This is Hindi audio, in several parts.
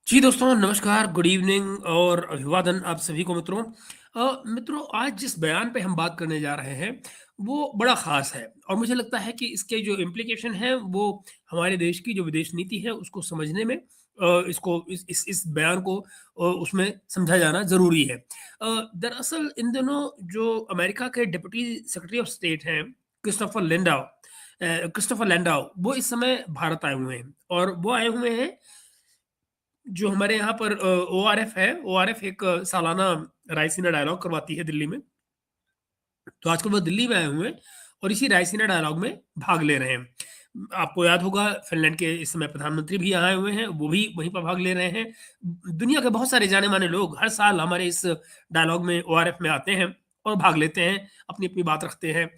जी दोस्तों, नमस्कार, गुड इवनिंग और अभिवादन आप सभी को मित्रों। मित्रों, आज जिस बयान पे हम बात करने जा रहे हैं, वो बड़ा ख़ास है और मुझे लगता है कि इसके जो इम्प्लीकेशन हैं, वो हमारे देश की जो विदेश नीति है, उसको समझने में इसको इस बयान को उसमें समझा जाना ज़रूरी है। दरअसल इन दिनों जो अमेरिका के डिप्टी सेक्रेटरी ऑफ स्टेट हैं, क्रिस्टोफर लैंडौ, वो इस समय भारत आए हुए हैं और वो आए हुए हैं जो हमारे यहाँ पर ओआरएफ है, ओआरएफ एक सालाना रायसीना डायलॉग करवाती है दिल्ली में। तो आजकल वो दिल्ली में आए हुए हैं और इसी रायसीना डायलॉग में भाग ले रहे हैं। आपको याद होगा फ़िनलैंड के इस समय प्रधानमंत्री भी यहाँ आए हुए हैं, वो भी वहीं पर भाग ले रहे हैं। दुनिया के बहुत सारे जाने-माने लोग हर साल हमारे इस डायलॉग में ओआरएफ में आते हैं और भाग लेते हैं, अपनी-अपनी बात रखते हैं।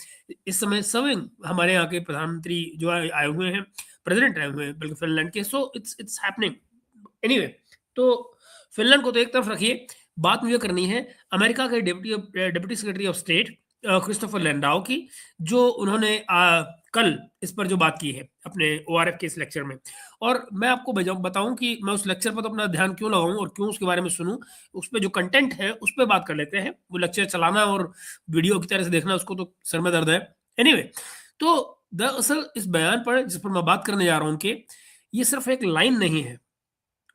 इस समय स्विंग हमारे यहाँ के प्रधानमंत्री जो आए आए हुए हैं, प्रेज़िडेंट आए हुए हैं बल्कि फ़िनलैंड के, सो इट्स हैपनिंग। एनीवे, तो फ़िनलैंड को तो एक तरफ रखिए, बात मुझे करनी है अमेरिका के deputy secretary of state Christopher Landau की, जो उन्होंने कल इस पर जो बात की है अपने ओआरएफ के इस लेक्चर में। और मैं आपको बताऊँ कि मैं उस लेक्चर पर तो अपना ध्यान क्यों लगाऊँ और क्यों उसके बारे में सुनूँ, उस पे जो कंटेंट है, उस पे बात कर लेते हैं। वो लेक्चर चलाना और वीडियो की तरह से देखना, उसको तो सर में दर्द है। एनीवे, तो दरअसल इस बयान पर जिस पर मैं बात करने जा रहा हूँ कि ये सिर्फ़ एक लाइन नहीं है,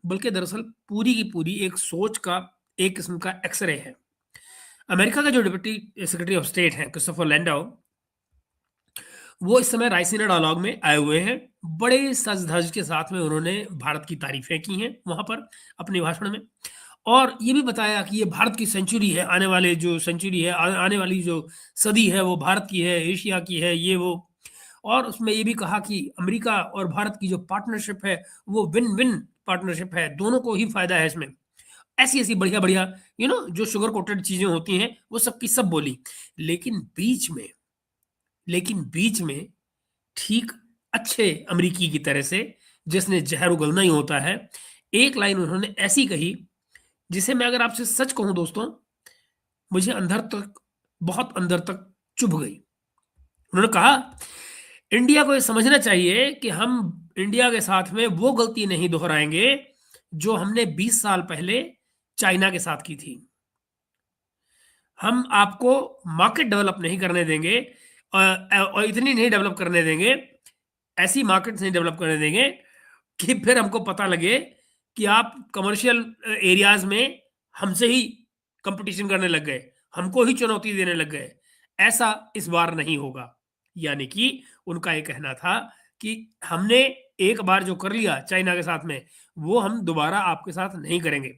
बल्कि दरअसल पूरी की पूरी एक सोच का एक किस्म का एक्स-रे है। अमेरिका का जो डिप्टी सेक्रेटरी ऑफ स्टेट हैं क्रिस्टोफर लैंडौ, वो इस समय रायसीना डायलॉग में आए हुए हैं। बड़े सज-धज के साथ में उन्होंने भारत की तारीफ़ें की हैं वहाँ पर अपने भाषण में और ये भी बताया कि ये भारत की सेंचुरी है, आने वाले जो सेंचुरी है, आने वाली जो सदी है वो भारत की है, एशिया की है, ये वो। और उसमें ये भी कहा कि अमेरिका और भारत की जो पार्टनरशिप है, वो विन-विन पार्टनरशिप है, दोनों को ही फ़ायदा है इसमें। ऐसी-ऐसी बढ़िया-बढ़िया जो शुगर कोटेड चीज़ें होती हैं, वो सब की सब बोली। लेकिन बीच में लेकिन बीच में ठीक अच्छे अमरीकी की तरह से, जिसने ज़हर उगलना ही होता है, एक लाइन उन्होंने ऐसी कही, जिसे मैं अगर आपसे सच कहूँ दोस्तों, मुझे बहुत अंदर तक चुभ गई। उन्होंने कहा, इंडिया को ये समझना चाहिए कि हम इंडिया के साथ में वो गलती नहीं दोहराएँगे, जो हमने 20 साल पहले चाइना के साथ की थी। हम आपको मार्केट डेवलप नहीं करने देंगे और इतनी नहीं डेवलप करने देंगे, ऐसी मार्केट्स नहीं डेवलप करने देंगे कि फिर हमको पता लगे कि आप कमर्शियल एरियाज़ में हमसे ही कॉम्पिटिशन करने लग गए, हमको ही चुनौती देने लग गए। ऐसा इस बार नहीं होगा। यानी कि उनका ये कहना था कि हमने एक बार जो कर लिया चाइना के साथ में, वो हम दोबारा आपके साथ नहीं करेंगे।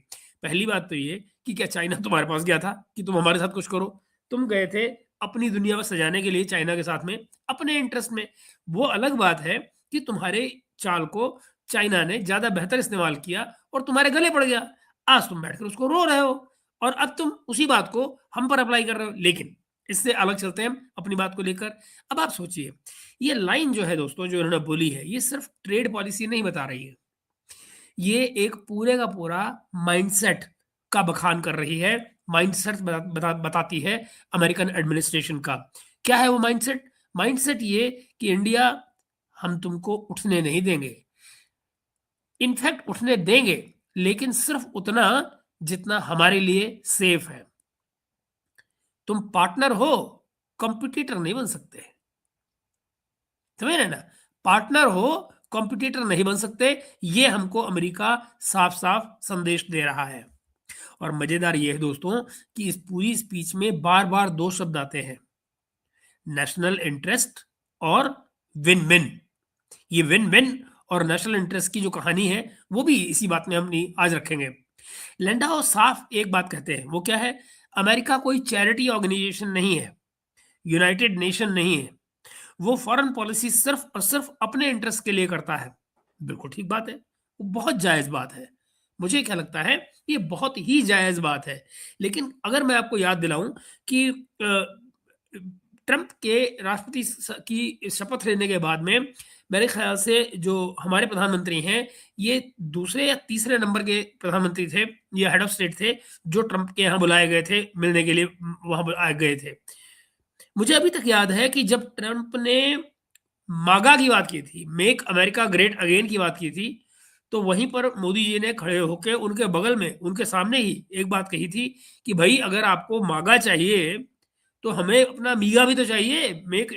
पहली बात तो ये कि क्या चाइना तुम्हारे पास गया था कि तुम हमारे साथ कुछ करो? तुम गए थे अपनी दुनिया में सजाने के लिए चाइना के साथ में, अपने इंटरेस्ट में। वो अलग बात है कि तुम्हारे चाल को चाइना ने ज़्यादा बेहतर इस्तेमाल किया और तुम्हारे गले पड़ गया। आज तुम बैठकर उसको रो रहे हो और अब तुम उसी बात को हम पर अप्लाई कर रहे हो। लेकिन इससे अलग चलते हैं हम अपनी बात को लेकर। अब आप सोचिए, ये लाइन जो है दोस्तों जो इन्होंने बोली है, ये सिर्फ़ ट्रेड पॉलिसी नहीं बता रही है। ये एक पूरे का पूरा माइंडसेट का बखान कर रही है। माइंडसेट बताती है अमेरिकन एडमिनिस्ट्रेशन का। क्या है वो माइंडसेट? माइंडसेट ये कि इंडिया, हम तुमको उठने नहीं देंगे। इनफैक्ट उठने देंगे, लेकिन सिर्फ उतना जितना हमारे लिए सेफ है। तुम पार्टनर हो, कॉम्पिटिटर नहीं बन सकते। समझ रहे हैं ना? पार्टनर हो, कॉम्पिटिटर नहीं बन सकते। ये हमको अमेरिका साफ-साफ संदेश दे रहा है। और मज़ेदार ये है दोस्तों कि इस पूरी स्पीच में बार-बार 2 शब्द आते हैं, नेशनल इंटरेस्ट और विन-विन। ये विन-विन और नेशनल इंटरेस्ट की जो कहानी है, वो भी इसी बात में हम आज रखेंगे। लैंडाओ साफ एक बात कहते हैं, वो क्या है? अमेरिका कोई चैरिटी ऑर्गेनाइजेशन नहीं है, यूनाइटेड नेशन नहीं है। वो फॉरेन पॉलिसी सिर्फ़ और सिर्फ़ अपने इंटरेस्ट के लिए करता है। बिल्कुल ठीक बात है, वो बहुत जायज़ बात है। मुझे क्या लगता है, ये बहुत ही जायज़ बात है। लेकिन अगर मैं आपको याद दिलाऊँ कि ट्रंप के राष्ट्रपति की शपथ लेने के बाद में मेरे ख़्याल से जो हमारे प्रधानमंत्री हैं, ये दूसरे या तीसरे नंबर के प्रधानमंत्री थे, या हेड ऑफ़ स्टेट थे, जो ट्रंप के यहाँ बुलाए गए थे, मिलने के लिए वहाँ आ गए थे। मुझे अभी तक याद है कि जब ट्रंप ने मागा की बात की थी, मेक अमेरिका ग्रेट अगेन की बात की थी, तो वहीं पर मोदी जी ने खड़े होके उनके बगल में, उनके सामने ही एक बात कही थी कि भई अगर आपको मागा चाहिए, तो हमें अपना मीगा भी तो चाहिए, मेक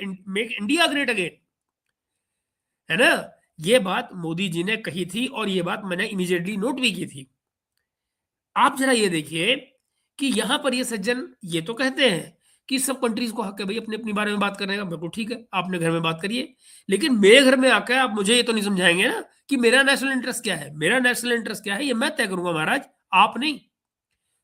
इंडिया ग्रेट अगेन, है ना? ये बात मोदी जी ने कही थी और ये बात मैंने इमीडिएटली नोट भी की थी। आप ज़रा ये देखिए कि यहाँ पर ये सज्जन ये तो कहते हैं कि सब कंट्रीज़ को हक है भई अपने-अपने बारे में बात करने का, बिल्कुल ठीक है, आप अपने घर में बात करिए। लेकिन मेरे घर में आके आप मुझे ये तो नहीं समझाएँगे ना कि मेरा नेशनल इंटरेस्ट क्या है? मेरा नेशनल इंटरेस्ट क्या है, ये मैं तय करूँगा महाराज, आप नहीं।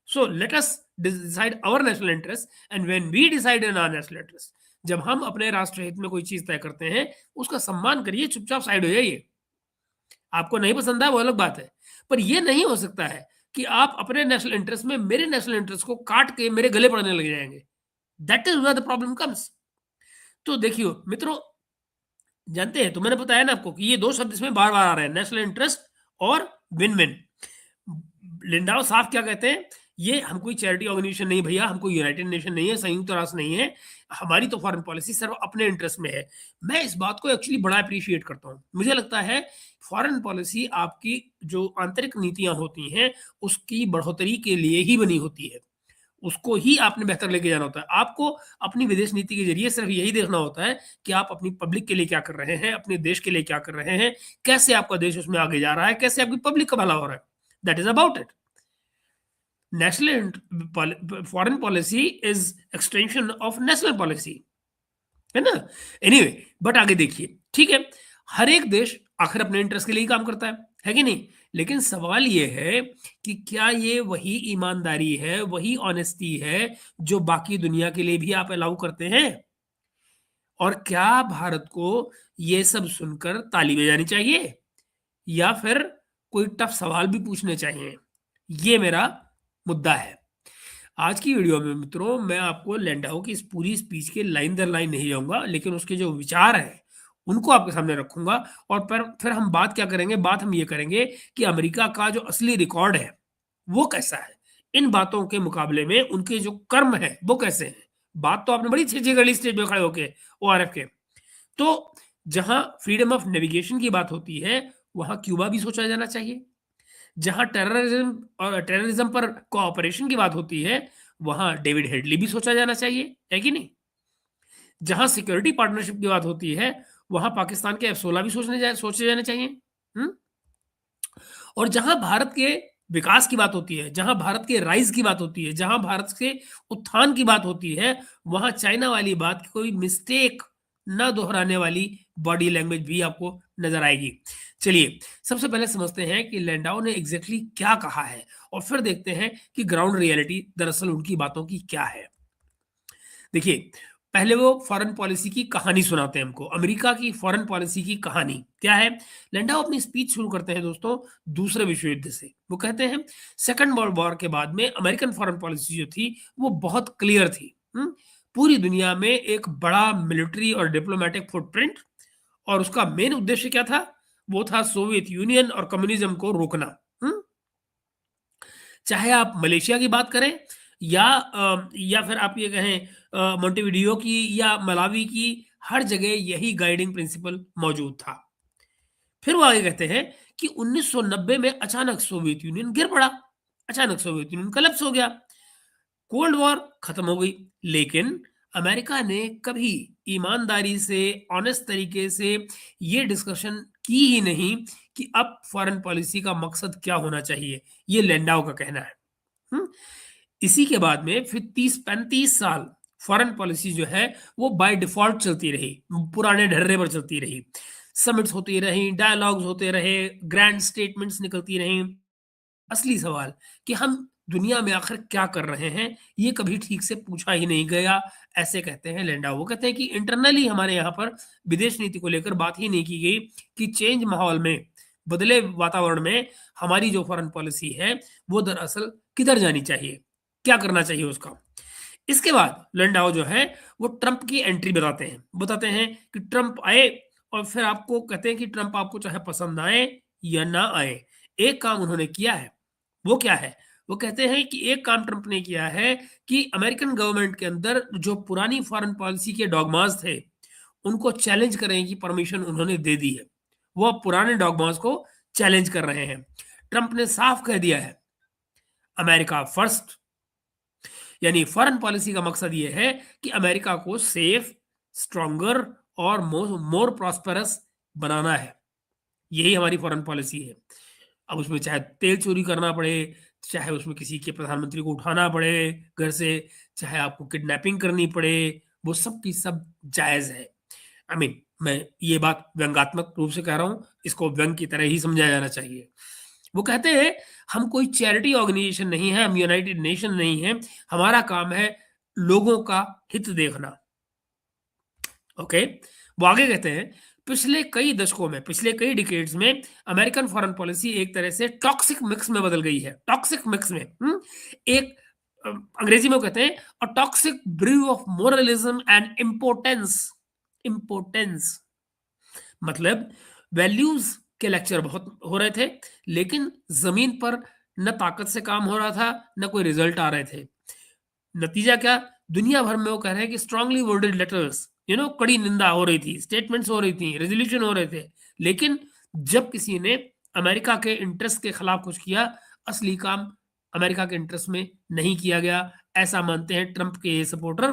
So let us decide our national interest and when we decide in our national interest, जब हम अपने राष्ट्र हित में कोई चीज़ तय करते हैं, उसका सम्मान करिए, चुपचाप साइड हो जाइए। आपको नहीं पसंद है वो अलग बात है। पर ये नहीं हो सकता है कि आप अपने नेशनल इंटरेस्ट में मेरे नेशनल इंटरेस्ट को काट के मेरे गले पड़ने लग जाएँगे। That is where the problem comes. तो देखिए मित्रों, जानते हैं तो मैंने बताया ना आपको कि ये 2 शब्द इसमें बार-बार आ रहे हैं, नेशनल इंटरेस्ट और विन-विन। लिंडाओ साफ क्या कहते हैं, ये हम कोई चैरिटी ऑर्गेनाइजेशन नहीं भैया, हम कोई यूनाइटेड नेशन नहीं है, संयुक्त राष्ट्र नहीं है, हमारी तो फॉरेन पॉलिसी सिर्फ अपने इंटरेस्ट में है। मैं इस बात को एक्चुअली बड़ा एप्रिशिएट करता हूँ। मुझे लगता है फॉरेन पॉलिसी आपकी जो आंतरिक नीतियाँ होती हैं, उसकी बढ़ोतरी के लिए ही बनी होती है। उसको ही आपने बेहतर लेके जाना होता है। आपको अपनी विदेश नीति के ज़रिए सिर्फ यही देखना होता है कि आप अपनी पब्लिक के लिए क्या कर रहे हैं, अपने देश के लिए क्या कर रहे हैं, कैसे आपका देश उसमें आगे जा रहा है, कैसे आपकी पब्लिक का भला हो रहा है। That is about it. Foreign policy is extension of national policy, है ना? एनीवे बट आगे देखिए, ठीक है, हर एक देश आखिर अपने इंटरेस्ट के लिए ही काम करता है कि नहीं? लेकिन सवाल ये है कि क्या ये वही ईमानदारी है, वही ऑनेस्टी है, जो बाकी दुनिया के लिए भी आप अलाउ करते हैं? और क्या भारत को ये सब सुनकर ताली बजानी चाहिए? या फिर कोई टफ सवाल भी पूछने चाहिए? ये मेरा मुद्दा है। आज की वीडियो में मित्रों मैं आपको लैंडाओ की इस पूरी स्पीच के लाइन दर लाइन नहीं जाऊंगा, लेकिन उसके जो विचार हैं उनको आपके सामने रखूंगा। और पर फिर हम बात क्या करेंगे, बात हम ये करेंगे कि अमेरिका का जो असली रिकॉर्ड है वो कैसा है, इन बातों के मुकाबले में उनके जो कर्म है वो कैसे हैं। बात तो आपने बड़ी अच्छी अच्छी कर ली स्टेज पे खड़े होके ORF के। तो जहां फ्रीडम ऑफ नेविगेशन की बात होती है, वहां क्यूबा भी सोचा जाना चाहिए। जहां टेररिज्म पर कोऑपरेशन की बात होती है, वहां डेविड हेडली भी सोचा जाना चाहिए, है कि नहीं? जहां सिक्योरिटी पार्टनरशिप की बात होती है, वहां पाकिस्तान के F-16 भी सोचे जाने चाहिए। हुँ? और जहां भारत के विकास की बात होती है, जहां भारत के राइज़ की बात होती है, जहां भारत के उत्थान की बात होती है, वहां चाइना वाली बात की कोई मिस्टेक ना दोहराने वाली बॉडी लैंग्वेज भी आपको नज़र आएगी। चलिए, सबसे पहले समझते हैं कि लैंडाओ ने एग्ज़ैक्टली क्या कहा है और फिर देखते हैं कि ग्राउंड रियलिटी दरअसल उनकी बातों की क्या है। देखिए, पहले वो फॉरेन पॉलिसी की कहानी सुनाते हैं हमको, अमेरिका की फॉरेन पॉलिसी की कहानी क्या है? लैंडाओ अपनी स्पीच शुरू करते हैं दोस्तों दूसरे विश्व युद्ध से। वो कहते हैं सेकंड वर्ल्ड वॉर के बाद में अमेरिकन फॉरेन पॉलिसी जो थी वो बहुत क्लियर थी। पूरी दुनिया में एक बड़ा मिलिट्री और डिप्लोमेटिक फुटप्रिंट, और उसका मेन उद्देश्य क्या था? वो था सोवियत यूनियन और कम्युनिज्म को रोकना। हुँ? चाहे आप मलेशिया की बात करें या फिर आप ये कहें मोंटेविडियो की या मलावी की, हर जगह यही गाइडिंग प्रिंसिपल मौजूद था। फिर वो आगे कहते हैं कि 1990 में अचानक सोवियत यूनियन गिर पड़ा, अचानक सोवियत यूनियन कोलैप्स हो गया, कोल्ड वॉर खत्म हो गई। लेकिन अमेरिका ने कभी ईमानदारी से, ऑनेस्ट तरीके से ये डिस्कशन की ही नहीं कि अब फॉरेन पॉलिसी का मकसद क्या होना चाहिए। ये लैंडाओ का कहना है। हुँ? इसी के बाद में फिर 30-35 साल फॉरेन पॉलिसी जो है वो बाय डिफ़ॉल्ट चलती रही, पुराने ढर्रे पर चलती रही। समिट्स होती रहीं, डायलॉग्स होते रहे, ग्रैंड स्टेटमेंट्स निकलती रहीं। असली सवाल कि हम दुनिया में आखिर क्या कर रहे हैं, ये कभी ठीक से पूछा ही नहीं गया, ऐसे कहते हैं लैंडाओ। वो कहते हैं कि इंटरनली हमारे यहाँ पर विदेश नीति को लेकर बात ही नहीं की गई कि चेंज माहौल में, बदले वातावरण में हमारी जो फॉरेन पॉलिसी है, वो दरअसल किधर जानी चाहिए, क्या करना चाहिए उसका। इसके बाद लैंडाओ जो है, वो ट्रंप की एंट्री बताते हैं कि ट्रंप आए और फिर आपको कहते हैं कि ट्रंप आपको चाहे पसंद आए या ना आए, एक काम उन्होंने किया है। वो क्या है? वो कहते हैं कि एक काम ट्रंप ने किया है कि अमेरिकन गवर्नमेंट के अंदर जो पुरानी फॉरेन पॉलिसी के डॉगमास थे, उनको चैलेंज करने की परमिशन उन्होंने दे दी है। वो अब पुराने डॉगमास को चैलेंज कर रहे हैं। ट्रंप ने साफ कह दिया है, अमेरिका फर्स्ट, यानी फॉरेन पॉलिसी का मकसद ये है कि अमेरिका को सेफ, स्ट्रॉन्गर और मोर प्रॉस्पेरस बनाना है। यही हमारी फॉरेन पॉलिसी है। अब उसमें चाहे तेल चोरी करना पड़े, चाहे उसमें किसी के प्रधानमंत्री को उठाना पड़े घर से, चाहे आपको किडनैपिंग करनी पड़े, वो सब की सब जायज़ है। आई मीन मैं ये बात व्यंग्यात्मक रूप से कह रहा हूँ, इसको व्यंग की तरह ही समझा जाना चाहिए। वो कहते हैं, हम कोई चैरिटी ऑर्गेनाइजेशन नहीं है, हम यूनाइटेड नेशन नहीं है, हमारा काम है लोगों का हित देखना। ओके, वो आगे कहते हैं, पिछले कई दशकों में, पिछले कई डिकेड्स में अमेरिकन फॉरेन पॉलिसी एक तरह से टॉक्सिक मिक्स में बदल गई है। टॉक्सिक मिक्स में एक अंग्रेजी में वो कहते हैं a toxic brew of moralism and importance. Importance मतलब वैल्यूज के लेक्चर बहुत हो रहे थे, लेकिन जमीन पर न ताकत से काम हो रहा था, न कोई रिजल्ट आ रहे थे। नतीजा क्या? दुनिया भर में वो कह रहे हैं कि स्ट्रांगली वर्डेड लेटर्स, कड़ी निंदा हो रही थी, स्टेटमेंट्स हो रही थी, रेजोल्यूशन हो रहे थे, लेकिन जब किसी ने अमेरिका के इंटरेस्ट के खिलाफ कुछ किया, असली काम अमेरिका के इंटरेस्ट में नहीं किया गया। ऐसा मानते हैं ट्रंप के सपोर्टर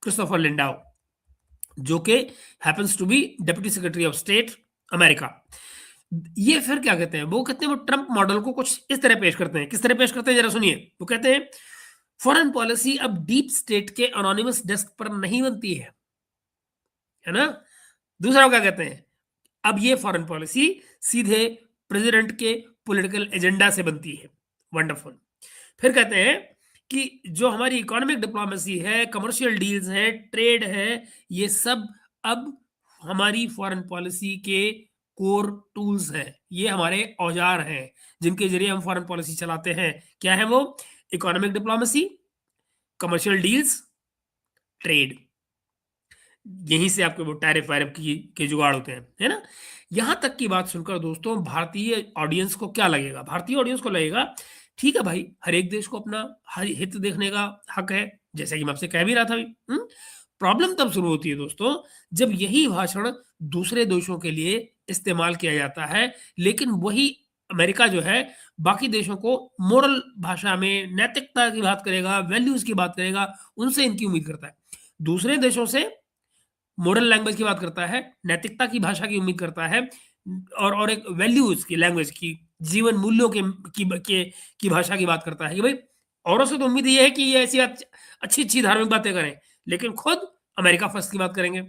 क्रिस्टोफर लिंडाओ, जो कि happens to be deputy secretary of state America. ये फिर क्या कहते हैं? वो कहते हैं, वो ट्रंप मॉडल को कुछ इस तरह पेश करते हैं। किस तरह पेश करते हैं जरा सुनिए। वो कहते हैं, फॉरेन पॉलिसी अब डीप स्टेट के अनोनिमस डेस्क पर नहीं बनती है ना। दूसरा वो क्या कहते हैं, अब ये फॉरेन पॉलिसी सीधे प्रेसिडेंट के पॉलिटिकल एजेंडा से बनती है। वंडरफुल। फिर कहते हैं कि जो हमारी इकोनॉमिक डिप्लोमेसी है, कमर्शियल डील्स है, ट्रेड है, ये सब अब हमारी फॉरेन पॉलिसी के कोर टूल्स हैं। ये हमारे औजार हैं जिनके जरिए हम फॉरेन पॉलिसी चलाते हैं। क्या है वो? Economic diplomacy, commercial deals, trade. यहीं से आपके वो टैरिफ वैरिफ की के जुगाड़ होते हैं, है ना। यहां तक की बात सुनकर दोस्तों, भारतीय ऑडियंस को क्या लगेगा? भारतीय ऑडियंस को लगेगा, ठीक है भाई, हर एक देश को अपना हर हित देखने का हक है, जैसा कि मैं आपसे कह भी रहा था अभी। प्रॉब्लम तब शुरू होती है दोस्तों, जब यही भाषण दूसरे देशों के लिए इस्तेमाल किया जाता है, लेकिन वही अमेरिका जो है बाकी देशों को मोरल भाषा में नैतिकता की बात करेगा, वैल्यूज की बात करेगा, उनसे इनकी उम्मीद करता है। दूसरे देशों से मॉडर्न लैंग्वेज की बात करता है, नैतिकता की भाषा की उम्मीद करता है, और एक वैल्यूज की लैंग्वेज की, जीवन मूल्यों की भाषा की बात करता है कि भाई औरों से तो उम्मीद ये है कि ये ऐसी अच्छी अच्छी धार्मिक बातें करें, लेकिन खुद अमेरिका फर्स्ट की बात करेंगे।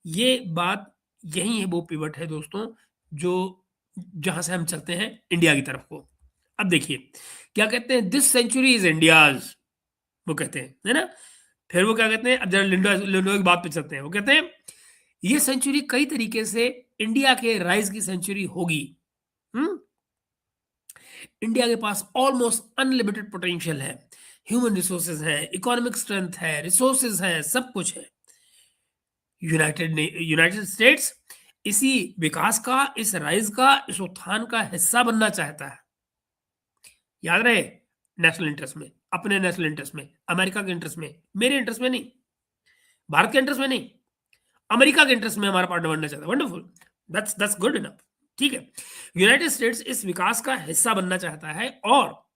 ये बात, यही है वो पिवट है दोस्तों, जो जहां से हम चलते हैं इंडिया की तरफ को। अब देखिए क्या कहते हैं, दिस सेंचुरी इज इंडियाज, वो कहते हैं, है ना। फिर वो क्या कहते हैं, अब जरा लिंडो की बात पे चलते हैं। वो कहते हैं, ये सेंचुरी कई तरीके से इंडिया के राइज की सेंचुरी होगी। हम्म इंडिया के पास ऑलमोस्ट अनलिमिटेड पोटेंशियल है, ह्यूमन रिसोर्सेज है, इकोनॉमिक स्ट्रेंथ है, रिसोर्सेज है, सब कुछ है। यूनाइटेड स्टेट्स इसी विकास का, इस राइज का, इस उत्थान का हिस्सा बनना चाहता है। याद रहे, नेशनल इंटरेस्ट में, अपने नेशनल इंटरेस्ट में, अमेरिका के इंटरेस्ट में, मेरे इंटरेस्ट में नहीं, भारत के इंटरेस्ट में नहीं, अमेरिका के इंटरेस्ट में हमारा पार्टनर बनना चाहता है। Wonderful, that's good enough. ठीक है, यूनाइटेड स्टेट्स इस विकास का हिस्सा बनना चाहता है, और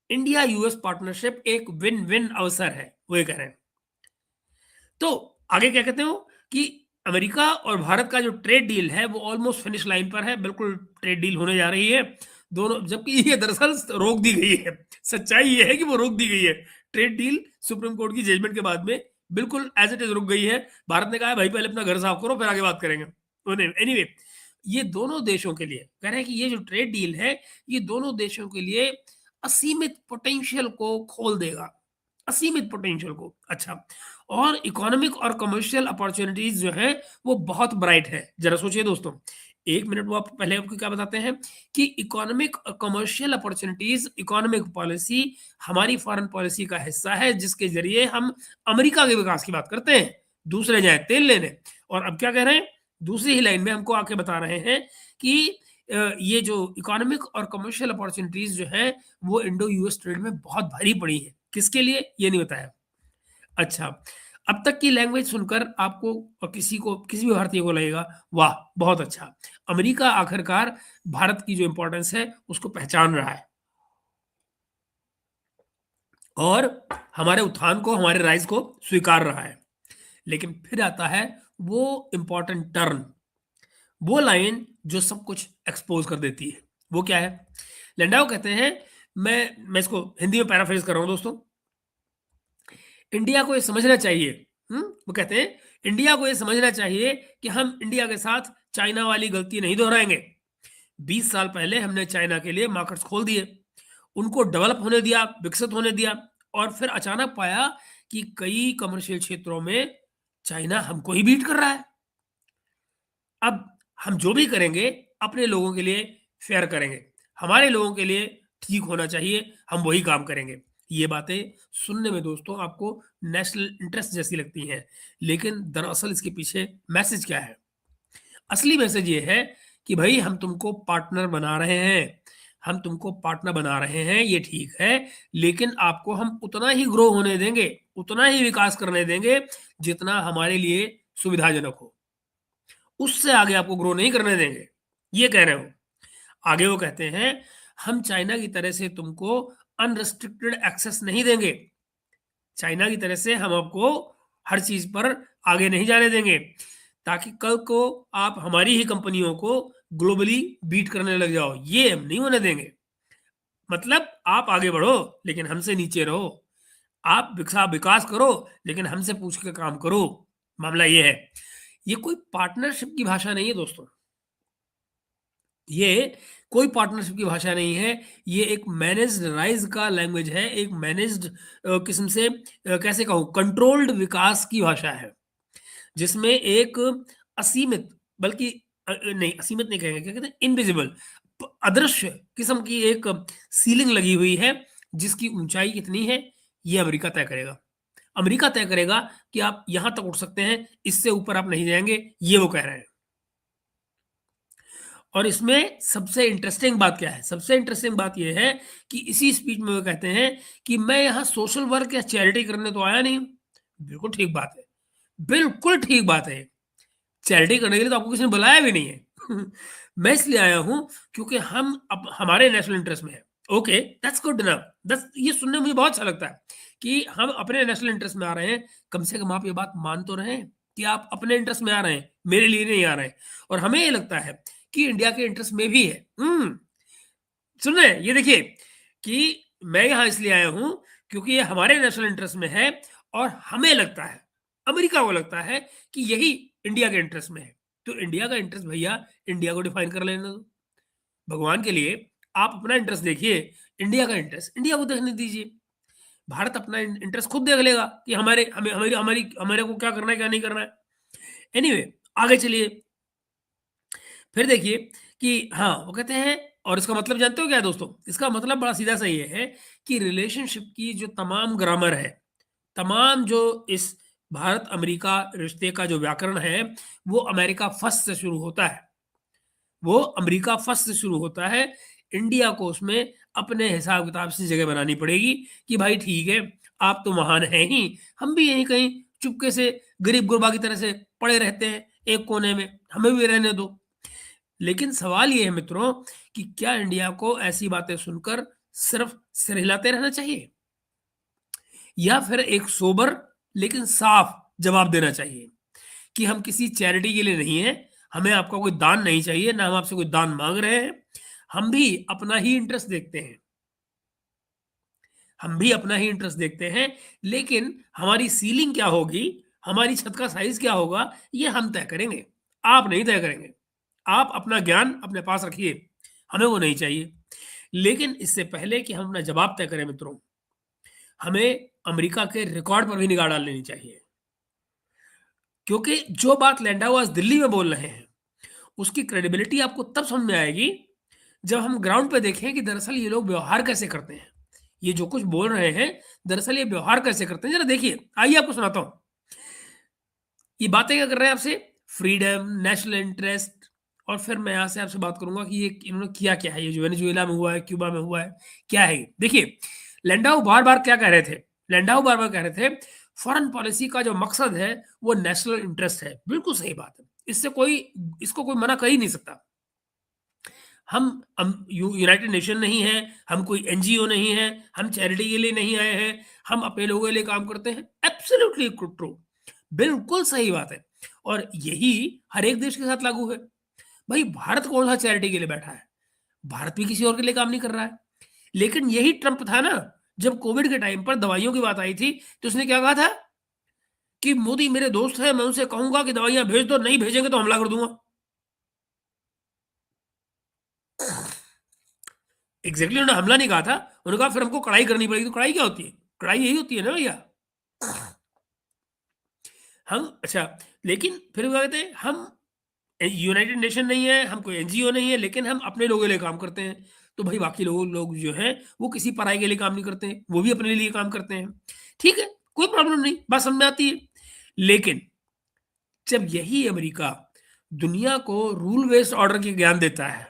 इंडिया यूएस पार्टनरशिप एक विन विन अवसर है, वो ये कह रहे हैं। तो आगे क्या कहते हो कि अमेरिका और भारत का जो ट्रेड डील है वो ऑलमोस्ट फिनिश लाइन पर है, बिल्कुल ट्रेड डील होने जा रही है दोनों, जबकि ये दरअसल रोक दी गई है। सच्चाई ये है कि वो रोक दी गई है। ट्रेड डील सुप्रीम कोर्ट की जजमेंट के बाद में बिल्कुल एज इट इज रुक गई है। भारत ने कहा है भाई पहले अपना घर साफ करो फिर आगे बात करेंगे। एनीवे, ये दोनों देशों के लिए कह रहे हैं कि ये जो ट्रेड डील है, ये दोनों देशों के लिए असीमित पोटेंशियल को खोल देगा, असीमित पोटेंशियल को। अच्छा, और इकोनॉमिक और कमर्शियल अपॉर्चुनिटीज जो है वो बहुत ब्राइट है। जरा सोचिए दोस्तों, एक मिनट वो आप पहले आपको क्या बताते हैं कि इकोनॉमिक और कमर्शियल अपॉर्चुनिटीज, इकोनॉमिक पॉलिसी हमारी फॉरेन पॉलिसी का हिस्सा है, जिसके जरिए हम अमेरिका के विकास की बात करते हैं, दूसरे जाए तेल लेने। और अब क्या कह रहे हैं, दूसरी ही लाइन में हमको आके बता रहे हैं कि ये जो इकोनॉमिक और कमर्शियल अपॉर्चुनिटीज जो है वो इंडो यूएस ट्रेड में बहुत भारी पड़ी है। किसके लिए, ये नहीं बताया। अच्छा, अब तक की लैंग्वेज सुनकर आपको और किसी भी भारतीय को लगेगा वाह बहुत अच्छा, अमेरिका आखिरकार भारत की जो इंपॉर्टेंस है उसको पहचान रहा है और हमारे उत्थान को, हमारे राइज को स्वीकार रहा है। लेकिन फिर आता है वो इंपॉर्टेंट टर्न, वो लाइन जो सब कुछ एक्सपोज कर देती है। वो क्या है? लैंडाओ कहते हैं, मैं इसको हिंदी में पैराफ्रेज कर रहा हूं दोस्तों, इंडिया को ये समझना चाहिए, वो कहते हैं इंडिया को ये समझना चाहिए कि हम इंडिया के साथ चाइना वाली गलती नहीं दोहराएंगे। 20 साल पहले हमने चाइना के लिए मार्केट्स खोल दिए, उनको डेवलप होने दिया, विकसित होने दिया, और फिर अचानक पाया कि कई कमर्शियल क्षेत्रों में चाइना हमको ही बीट कर रहा है। अब हम जो भी करेंगे अपने लोगों के लिए फेयर करेंगे, हमारे लोगों के लिए ठीक होना चाहिए, हम वही काम करेंगे। ये बातें सुनने में दोस्तों आपको नेशनल इंटरेस्ट जैसी लगती हैं, लेकिन दरअसल इसके पीछे मैसेज क्या है? असली मैसेज ये है कि भाई हम तुमको पार्टनर बना रहे हैं, हम तुमको पार्टनर बना रहे हैं, ये ठीक है, लेकिन आपको हम उतना ही ग्रो होने देंगे, उतना ही विकास करने देंगे जितना हमारे लिए सुविधाजनक हो, उससे आगे आपको ग्रो नहीं करने देंगे, ये कह रहे हो। आगे वो कहते हैं हम चाइना की तरह से तुमको अनरिस्ट्रिक्टेड एक्सेस नहीं देंगे, चाइना की तरह से हम आपको हर चीज पर आगे नहीं जाने देंगे, ताकि कल को आप हमारी ही कंपनियों को ग्लोबली बीट करने लग जाओ, ये हम नहीं होने देंगे। मतलब आप आगे बढ़ो लेकिन हमसे नीचे रहो, आप विकास करो लेकिन हमसे पूछ के काम करो। मामला ये है, ये कोई पार्टनरशिप की भाषा नहीं है दोस्तों, ये कोई पार्टनरशिप की भाषा नहीं है, ये एक मैनेज्ड राइज का लैंग्वेज है, एक मैनेज्ड किस्म से कैसे कहूँ, कंट्रोल्ड विकास की भाषा है, जिसमें एक असीमित, बल्कि नहीं असीमित नहीं कहेंगे, क्या कहते हैं, इनविजिबल, अदृश्य किस्म की एक सीलिंग लगी हुई है, जिसकी ऊंचाई कितनी है ये अमेरिका तय करेगा। अमेरिका तय करेगा कि आप यहां तक उठ सकते हैं, इससे ऊपर आप नहीं जाएंगे, ये वो कह रहे हैं। और इसमें सबसे इंटरेस्टिंग बात क्या है? सबसे इंटरेस्टिंग बात यह है कि इसी स्पीच में वो कहते हैं कि मैं यहाँ सोशल वर्क या चैरिटी करने तो आया नहीं। बिल्कुल ठीक बात है, बिल्कुल ठीक बात है, चैरिटी करने के लिए तो आपको किसी ने बुलाया भी नहीं है। मैं इसलिए आया हूं क्योंकि हम हमारे नेशनल इंटरेस्ट में है। Okay, that's good enough, that's, ये सुनने में मुझे बहुत अच्छा लगता है कि हम अपने नेशनल इंटरेस्ट में आ रहे हैं। कम से कम आप ये बात मान तो रहे हैं कि आप अपने इंटरेस्ट में आ रहे हैं, मेरे लिए नहीं आ रहे हैं। और हमें ये लगता है कि इंडिया के इंटरेस्ट में भी है। सुन रहे हैं? ये देखिए कि मैं यहां इसलिए आया हूं क्योंकि ये हमारे नेशनल इंटरेस्ट में है, और हमें लगता है, अमेरिका को लगता है कि यही इंडिया के इंटरेस्ट में है। तो इंडिया का इंटरेस्ट भैया इंडिया को डिफाइन कर लेने दो। भगवान के लिए आप अपना इंटरेस्ट देखिए, इंडिया का इंटरेस्ट इंडिया को देखने दीजिए। भारत अपना इंटरेस्ट खुद देख लेगा कि हमारे हमें हमारी हमारी हमारे को क्या करना है, क्या नहीं करना है। एनीवे, आगे चलिए। फिर देखिए कि हाँ, वो कहते हैं, और इसका मतलब जानते हो क्या है दोस्तों? इसका मतलब बड़ा सीधा सा ये है कि रिलेशनशिप की जो तमाम ग्रामर है, तमाम जो इस भारत अमेरिका रिश्ते का जो व्याकरण है, वो अमेरिका फर्स्ट से शुरू होता है, वो अमेरिका फर्स्ट से शुरू होता है। इंडिया को उसमें अपने हिसाब किताब से जगह बनानी पड़ेगी कि भाई ठीक है, आप तो महान हैं ही, हम भी यहीं कहीं चुपके से गरीब गुरबा की तरह से पड़े रहते हैं एक कोने में, हमें भी रहने दो। लेकिन सवाल ये है मित्रों कि क्या इंडिया को ऐसी बातें सुनकर सिर्फ सिर हिलाते रहना चाहिए, या फिर एक सोबर लेकिन साफ जवाब देना चाहिए कि हम किसी चैरिटी के लिए नहीं है, हमें आपका कोई दान नहीं चाहिए, ना हम आपसे कोई दान मांग रहे हैं, हम भी अपना ही इंटरेस्ट देखते हैं, हम भी अपना ही इंटरेस्ट देखते हैं, लेकिन हमारी सीलिंग क्या होगी, हमारी छत का साइज क्या होगा, ये हम तय करेंगे, आप नहीं तय करेंगे। आप अपना ज्ञान अपने पास रखिए, हमें वो नहीं चाहिए। लेकिन इससे पहले कि हम अपना जवाब तय करें मित्रों, हमें अमेरिका के रिकॉर्ड पर भी निगाह डाल लेनी चाहिए, क्योंकि जो बात लैंडाओ आज दिल्ली में बोल रहे हैं, उसकी क्रेडिबिलिटी आपको तब समझ में आएगी जब हम ग्राउंड पे देखें कि दरअसल ये लोग व्यवहार कैसे करते हैं। ये जो कुछ बोल रहे हैं, दरअसल ये व्यवहार कैसे करते हैं, जरा देखिए। आइए आपको सुनाता हूं। ये बातें क्या कर रहे हैं आपसे? फ्रीडम, नेशनल इंटरेस्ट, और फिर मैं यहाँ से आपसे बात करूंगा कि ये इन्होंने किया क्या है, ये जो वेनेजुएला में हुआ है, क्यूबा में हुआ है, क्या है ये। देखिए, लैंडाओ बार बार क्या कह रहे थे? लैंडाओ बार बार कह रहे थे फॉरेन पॉलिसी का जो मकसद है वो नेशनल इंटरेस्ट है। बिल्कुल सही बात है, इससे कोई, इसको कोई मना कर ही नहीं सकता। यूनाइटेड नेशन नहीं है, हम कोई एनजीओ नहीं है, हम चैरिटी के लिए नहीं आए हैं, हम अपने लोगों के लिए काम करते हैं। एब्सोल्युटली ट्रू, बिल्कुल सही बात है और यही हर एक देश के साथ लागू है। भाई भारत कौन-सा चैरिटी के लिए बैठा है? भारत भी किसी और के लिए काम नहीं कर रहा है। लेकिन यही ट्रम्प था ना, जब कोविड के टाइम पर दवाइयों की बात आई थी, तो उसने क्या कहा था कि मोदी मेरे दोस्त हैं, मैं उनसे कहूँगा कि दवाइयाँ भेज दो, नहीं भेजेंगे तो हमला कर दूँगा। एग्ज़ैक्टली उन्होंने हमला नहीं कहा था, उन्होंने कहा फिर हमको कड़ाई करनी पड़ेगी, तो कड़ाई क्या होती है? कड़ाई यही होती है ना भैया। हम अच्छा, लेकिन फिर वो क्या कहते हैं, हम यूनाइटेड नेशन नहीं है, हम कोई एनजीओ नहीं है, लेकिन हम अपने लोगों के लिए काम करते हैं। तो भाई बाकी लोग जो हैं, वो किसी पराई के लिए काम नहीं करते हैं, वो भी अपने लिए काम करते हैं। ठीक है, कोई प्रॉब्लम नहीं, बात समझ में आती है। लेकिन जब यही अमेरिका दुनिया को रूल बेस्ड ऑर्डर की ज्ञान देता है,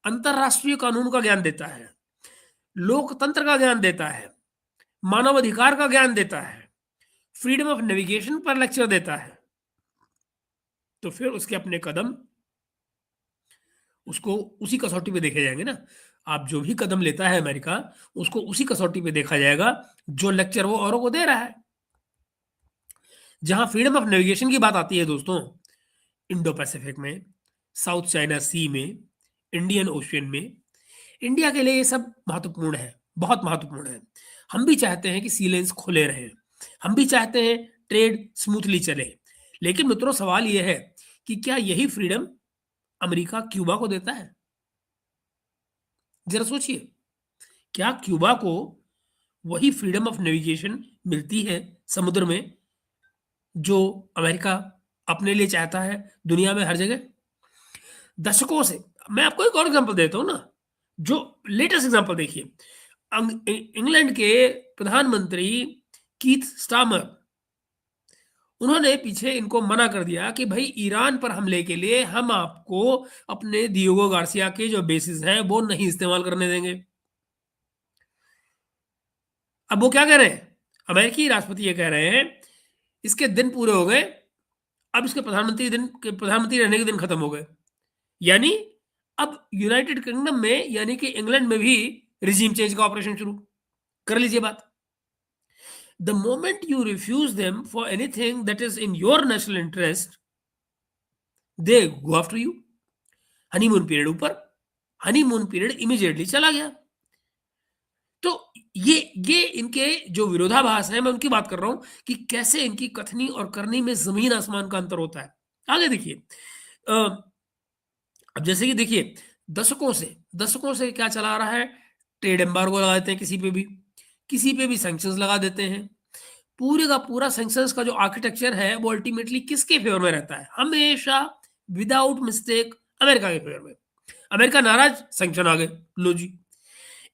अंतरराष्ट्रीय कानून का ज्ञान देता है, लोकतंत्र का ज्ञान देता है, मानवाधिकार का ज्ञान देता है, फ्रीडम ऑफ नेविगेशन पर लेक्चर देता है, तो फिर उसके अपने कदम उसको उसी कसौटी पे देखे जाएँगे ना। आप जो भी कदम लेता है अमेरिका, उसको उसी कसौटी पे देखा जाएगा, जो लेक्चर वो औरों को दे रहा है। जहाँ फ्रीडम ऑफ नेविगेशन की बात आती है दोस्तों, इंडो पैसिफिक में, साउथ चाइना सी में, इंडियन ओशियन में, इंडिया के लिए ये सब महत्वपूर्ण है, बहुत महत्वपूर्ण है। हम भी चाहते हैं कि सी लेन्स खुले रहें, हम भी चाहते हैं ट्रेड स्मूथली चले। लेकिन मित्रों सवाल ये है कि क्या यही फ्रीडम अमेरिका क्यूबा को देता है? ज़रा सोचिए, क्या क्यूबा को वही फ्रीडम ऑफ नेविगेशन मिलती है समुद्र में, जो अमेरिका अपने लिए चाहता है दुनिया में हर जगह? दशकों से मैं आपको एक और एग्ज़ाम्पल देता हूँ ना, जो लेटेस्ट एग्ज़ाम्पल देखिए। इंग्लैंड के प्रधानमंत्री कीथ स्टार्मर, उन्होंने पीछे इनको मना कर दिया कि भई ईरान पर हमले के लिए हम आपको अपने डिएगो गार्सिया के जो बेसेस हैं, वो नहीं इस्तेमाल करने देंगे। अब वो क्या कह रहे हैं? अमेरिकी राष्ट्रपति ये कह रहे हैं, इसके दिन पूरे हो गए, अब इसके प्रधानमंत्री रहने के दिन खत्म हो गए। यानी अब यूनाइटेड किंगडम में यानी कि इंग्लैंड में भी रिजीम चेंज का ऑपरेशन शुरू। कर लीजिए बात। The moment you refuse them for anything that is in your national interest, they go after you. Honeymoon period ऊपर, हनीमून पीरियड इमीडिएटली चला गया। तो ये इनके जो विरोधाभास है, मैं उनकी बात कर रहा हूं कि कैसे इनकी कथनी और करनी में जमीन आसमान का अंतर होता है। आगे देखिए, अब जैसे कि देखिए, दशकों से क्या चला आ रहा है? ट्रेड एम्बार्गो लगा देते हैं किसी पे भी सैंक्शंस लगा देते हैं। पूरे का पूरा सैंक्शंस का जो आर्किटेक्चर है, वो अल्टीमेटली किसके फेवर में रहता है? हमेशा विदाउट मिस्टेक अमेरिका के फेवर में। अमेरिका नाराज, सैंक्शन आ गए, लो जी।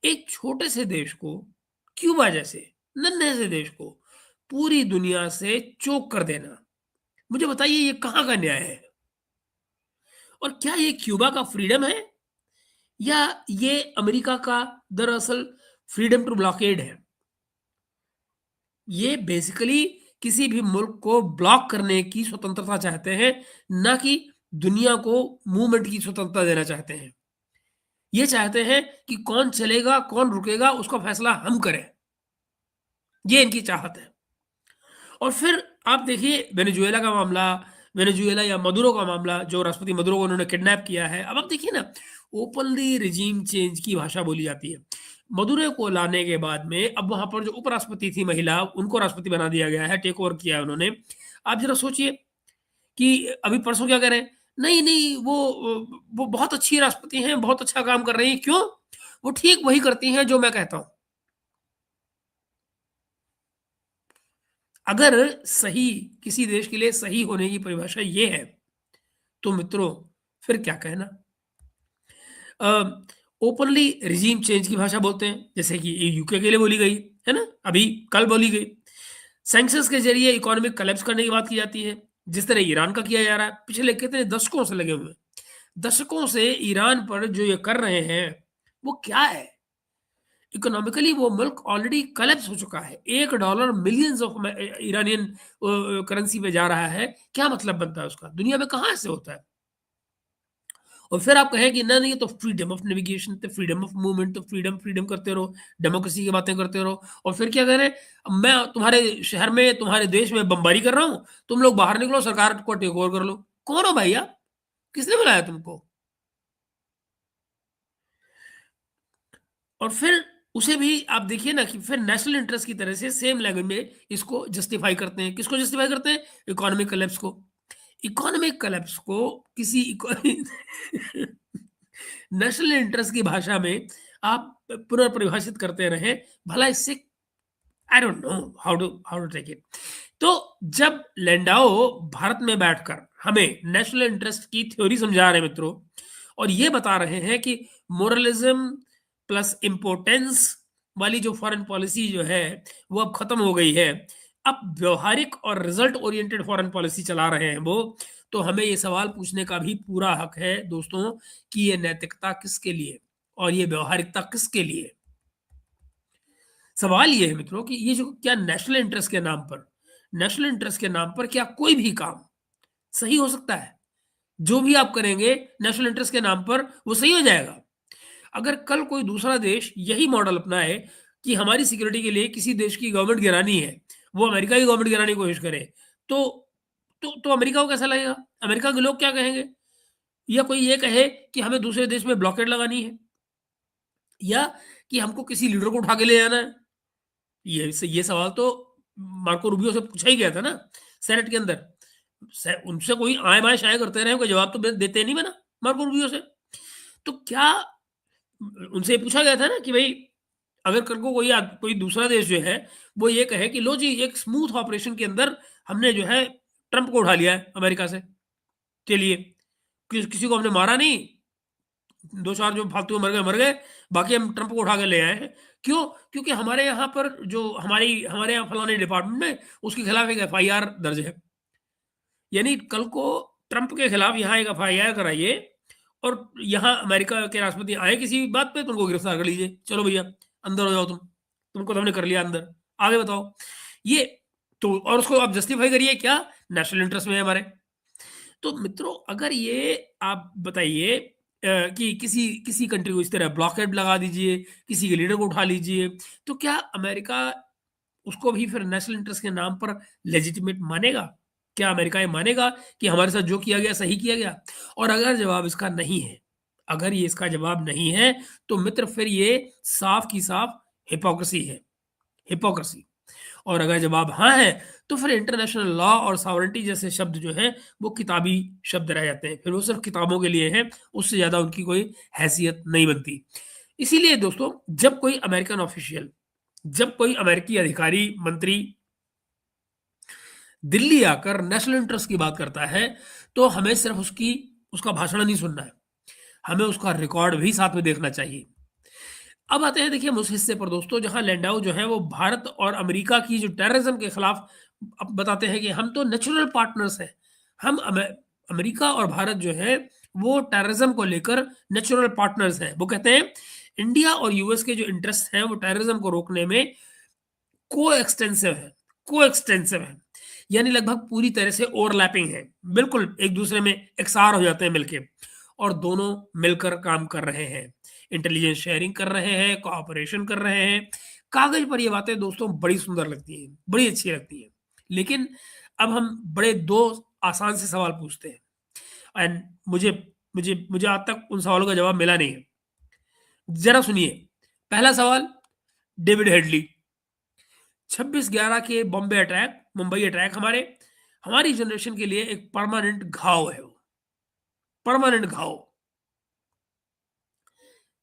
एक छोटे से देश को, क्यूबा जैसे नन्हे से देश को पूरी दुनिया से चोक कर देना, मुझे बताइए ये कहाँ का न्याय है? और क्या ये क्यूबा का फ्रीडम है या ये अमेरिका का दरअसल फ्रीडम टू ब्लॉकेड है? ये बेसिकली किसी भी मुल्क को ब्लॉक करने की स्वतंत्रता चाहते हैं, ना कि दुनिया को मूवमेंट की स्वतंत्रता देना चाहते हैं। ये चाहते हैं कि कौन चलेगा, कौन रुकेगा, उसका फैसला हम करें। ये इनकी चाहत है। और फिर आप देखिए वेनेजुएला का मामला, वेनेजुएला या मदुरो का मामला, जो राष्ट्रपति मदुरो को उन्होंने किडनैप किया है। अब आप देखिए ना, ओपनली रिजीम चेंज की भाषा बोली जाती है। मदुरो को लाने के बाद में अब वहाँ पर जो उपराष्ट्रपति थी महिला, उनको राष्ट्रपति बना दिया गया है, टेक ओवर किया है उन्होंने। आप ज़रा सोचिए कि अभी परसों क्या कह रहे हैं, नहीं, नहीं वो बहुत अच्छी राष्ट्रपति हैं, बहुत अच्छा काम कर रही हैं। क्यों? वो ठीक वही करती हैं जो मैं कहता हूँ। अगर सही किसी देश के लिए सही होने की परिभाषा ये है, तो मित्रों फिर क्या कहना? अ, ओपनली रिजीम चेंज की भाषा बोलते हैं, जैसे कि ये यूके के लिए बोली गई, है ना? अभी कल बोली गई। सैंक्शंस के ज़रिए इकोनॉमिक कोलैप्स करने की बात की जाती है, जिस तरह ईरान का किया जा रहा है। पिछले कितने दशकों से लगे हुए हैं। दशकों से ईरान पर जो ये कर रहे हैं, वो क्या है? इकोनॉमिकली वो मुल्क ऑलरेडी कोलैप्स हो चुका है। $1 मिलियंस ऑफ इरानियन करेंसी पे जा रहा है। क्या मतलब बनता है उसका? दुनिया में कहाँ ऐसे होता है? और फिर आप कहें कि ना नहीं, ये तो फ्रीडम ऑफ नेविगेशन, तो फ्रीडम ऑफ मूवमेंट, तो फ्रीडम फ्रीडम करते रहो, डेमोक्रेसी की बातें करते रहो, और फिर क्या कह रहे हैं, मैं तुम्हारे शहर में, तुम्हारे देश में बमबारी कर रहा हूँ, तुम लोग बाहर निकलो, सरकार को टेक ओवर कर लो। कौन हो भाई आप? किसने बुलाया तुमको? और फिर उसे भी आप देखिए ना कि फिर नेशनल इंटरेस्ट की तरह से सेम लैंग्वेज में इसको जस्टिफाई करते हैं। किसको जस्टिफाई करते हैं? इकोनॉमिक कोलैप्स को। इकोनॉमिक कोलैप्स को किसी नेशनल इंटरेस्ट की भाषा में आप पुनर्परिभाषित करते रहें, भला इससे I don't know how to take it. तो जब लैंडाओ भारत में बैठकर हमें नेशनल इंटरेस्ट की थ्योरी समझा रहे हैं मित्रों, और ये बता रहे हैं कि मोरलिज्म प्लस इम्पोर्टेंस वाली जो फॉरेन पॉलिसी जो है वो अब खत्म हो गई है, अब व्यवहारिक और रिजल्ट ओरिएंटेड फॉरेन पॉलिसी चला रहे हैं वो, तो हमें ये सवाल पूछने का भी पूरा हक है दोस्तों कि ये नैतिकता किसके लिए और ये व्यवहारिकता किसके लिए। सवाल ये है मित्रों कि ये जो क्या नेशनल इंटरेस्ट के नाम पर, नेशनल इंटरेस्ट के नाम पर क्या कोई भी काम सही हो सकता है? जो भी आप करेंगे नेशनल इंटरेस्ट के नाम पर वो सही हो जाएगा? अगर कल कोई दूसरा देश यही मॉडल अपनाए कि हमारी सिक्योरिटी के लिए किसी देश की गवर्नमेंट गिरानी है, वो अमेरिका की गवर्नमेंट गिराने की कोशिश करे, तो तो अमेरिका को कैसा लगेगा? अमेरिका के लोग क्या कहेंगे? या कोई ये कहे कि हमें दूसरे देश में ब्लॉकेड लगानी है, या कि हमको किसी लीडर को उठा के ले जाना है। ये सवाल तो मार्को रूबियो से पूछा ही गया था ना, सेनेट के अंदर। उनसे कोई आए बाएं शाये करते रहे, कोई जवाब तो देते नहीं बना मार्को रूबियो से। तो क्या उनसे पूछा गया था ना कि भाई अगर कल को कोई दूसरा देश जो है वो ये कहे कि लो जी, एक स्मूथ ऑपरेशन के अंदर हमने जो है ट्रंप को उठा लिया है अमेरिका से, चलिए किसी को हमने मारा नहीं, 2-4 जो फालतू मर गए, बाकी हम ट्रंप को उठा के ले आए हैं। क्यों? क्योंकि हमारे यहाँ पर जो हमारे यहाँ फलाने डिपार्टमेंट में उसके खिलाफ एक एफआईआर दर्ज है। यानी कल को ट्रंप के खिलाफ यहाँ एक एफआईआर कराइए और यहाँ अमेरिका के राष्ट्रपति आए किसी बात पे तो उनको गिरफ्तार कर लीजिए। चलो भैया अंदर हो जाओ तुम, तुमको तो हमने कर लिया अंदर, आगे बताओ। ये तो और उसको आप जस्टिफाई करिए क्या? नेशनल इंटरेस्ट में है हमारे। तो मित्रों अगर ये आप बताइए कि किसी किसी कंट्री को इस तरह ब्लॉकेड लगा दीजिए, किसी के लीडर को उठा लीजिए, तो क्या अमेरिका उसको भी फिर नेशनल इंटरेस्ट के नाम पर लेजिटिमेट मानेगा? क्या अमेरिका ये मानेगा कि हमारे साथ जो किया गया सही किया गया? और अगर जवाब इसका नहीं है, अगर ये इसका जवाब नहीं है, तो मित्र फिर ये साफ की साफ हिपोक्रेसी है, हिपोक्रेसी। और अगर जवाब हाँ है, तो फिर इंटरनेशनल लॉ और सॉवरेनिटी जैसे शब्द जो हैं, वो किताबी शब्द रह जाते हैं। फिर वो सिर्फ किताबों के लिए हैं, उससे ज़्यादा उनकी कोई हैसियत नहीं बनती। इसीलिए दोस्तों, जब कोई अमेरिकन ऑफिशियल, जब कोई अमेरिकी अधिकारी, मंत्री दिल्ली आकर नेशनल इंटरेस्ट की बात करता है, तो हमें सिर्फ उसका भाषण नहीं सुनना है, हमें उसका रिकॉर्ड भी साथ में देखना चाहिए। अब आते हैं देखिए हम उस हिस्से पर दोस्तों जहां लैंडाउ जो है वो भारत और अमेरिका की जो टेररिज्म के खिलाफ अब बताते हैं कि हम तो नेचुरल पार्टनर्स हैं। हम अमेरिका और भारत जो है वो टेररिज्म को लेकर नेचुरल पार्टनर्स हैं। वो कहते हैं इंडिया और यूएस के जो इंटरेस्ट हैं वो टेररिज्म को रोकने में को एक्सटेंसिव है, यानी लगभग पूरी तरह से ओवरलैपिंग है, बिल्कुल एक दूसरे में एकसार हो जाते हैं मिलके, और दोनों मिलकर काम कर रहे हैं, इंटेलिजेंस शेयरिंग कर रहे हैं, कोऑपरेशन कर रहे हैं। कागज पर ये बातें दोस्तों बड़ी सुंदर लगती हैं, बड़ी अच्छी लगती हैं, लेकिन अब हम बड़े दो आसान से सवाल पूछते हैं, एंड मुझे मुझे मुझे आज तक उन सवालों का जवाब मिला नहीं है। जरा सुनिए। पहला सवाल, डेविड हेडली 26/11 के बॉम्बे अटैक, मुंबई अटैक हमारी जनरेशन के लिए एक परमानेंट घाव है, वो परमानेंट घाव।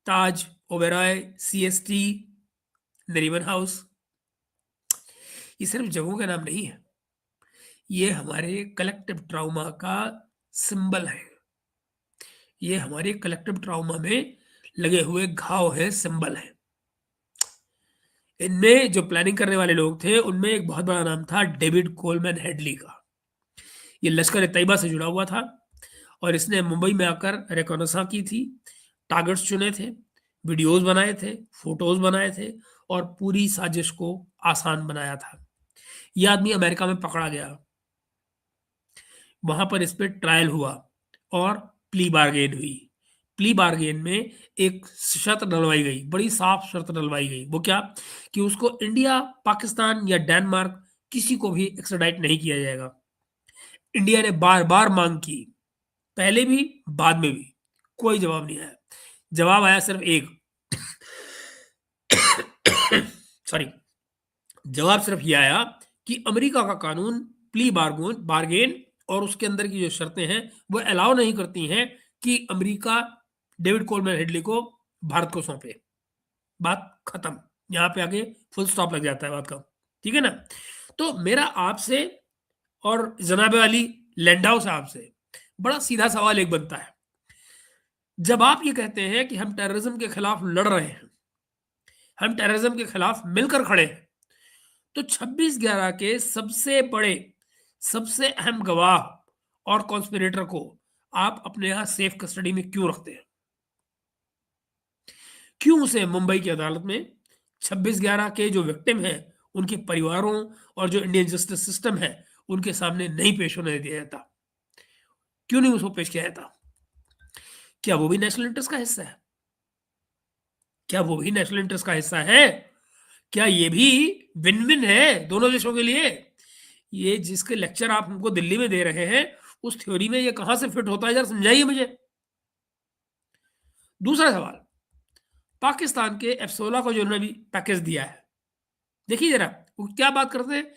ताज, ओबेरॉय, सीएसटी, नरीमन हाउस, ये सिर्फ जगहों का नाम नहीं है, ये हमारे कलेक्टिव ट्रॉमा का सिंबल है। ये हमारे कलेक्टिव ट्रॉमा में लगे हुए घाव है, सिंबल है। इनमें जो प्लानिंग करने वाले लोग थे उनमें एक बहुत बड़ा नाम था डेविड कोलमैन हेडली का। ये लश्कर ए तैयबा से जुड़ा हुआ था और इसने मुंबई में आकर रिकॉनेसां की थी, टारगेट्स चुने थे, वीडियोस बनाए थे, फोटोज बनाए थे और पूरी साजिश को आसान बनाया था। यह आदमी अमेरिका में पकड़ा गया, वहां पर इस पे ट्रायल हुआ और प्ली बार्गेन हुई। प्ली बार्गेन में एक शर्त डलवाई गई, बड़ी साफ शर्त डलवाई गई। वो क्या? कि उसको इंडिया, पाकिस्तान या डेनमार्क किसी को भी एक्स्ट्राडाइट नहीं किया जाएगा। इंडिया ने बार बार मांग की, पहले भी बाद में भी, कोई जवाब नहीं आया। जवाब आया सिर्फ एक सॉरी, जवाब सिर्फ ये आया कि अमेरिका का कानून प्ली बार्गेन और उसके अंदर की जो शर्तें हैं वो अलाउ नहीं करती हैं कि अमेरिका डेविड कोलमैन हेडली को भारत को सौंपे। बात खत्म, यहां पे आगे फुल स्टॉप लग जाता है बात का। ठीक है ना? तो मेरा आपसे और जनाब अली लैंडाउ साहब से बड़ा सीधा सवाल एक बनता है। जब आप ये कहते हैं कि हम टेररिज्म के खिलाफ लड़ रहे हैं, हम टेररिज्म के खिलाफ मिलकर खड़े हैं, तो 26/11 के सबसे बड़े, सबसे अहम गवाह और कॉन्स्पिरेटर को आप अपने यहां सेफ कस्टडी में क्यों रखते हैं? क्यों उसे मुंबई की अदालत में 26/11 के जो विक्टिम हैं, उनके परिवारों और जो इंडियन जस्टिस सिस्टम है उनके सामने नहीं पेश होने दिया जाता? क्यों नहीं उसको पेश किया जाता? क्या वो भी नेशनल इंटरेस्ट का हिस्सा है? क्या वो भी नेशनल इंटरेस्ट का हिस्सा है? क्या ये भी विन विन है दोनों देशों के लिए? ये जिसके लेक्चर आप हमको दिल्ली में दे रहे हैं, उस थ्योरी में ये कहां से फिट होता है, जरा समझाइए मुझे। दूसरा सवाल, पाकिस्तान के F-16 को जो उन्होंने भी पैकेज दिया है, देखिए जरा वो क्या बात करते हैं।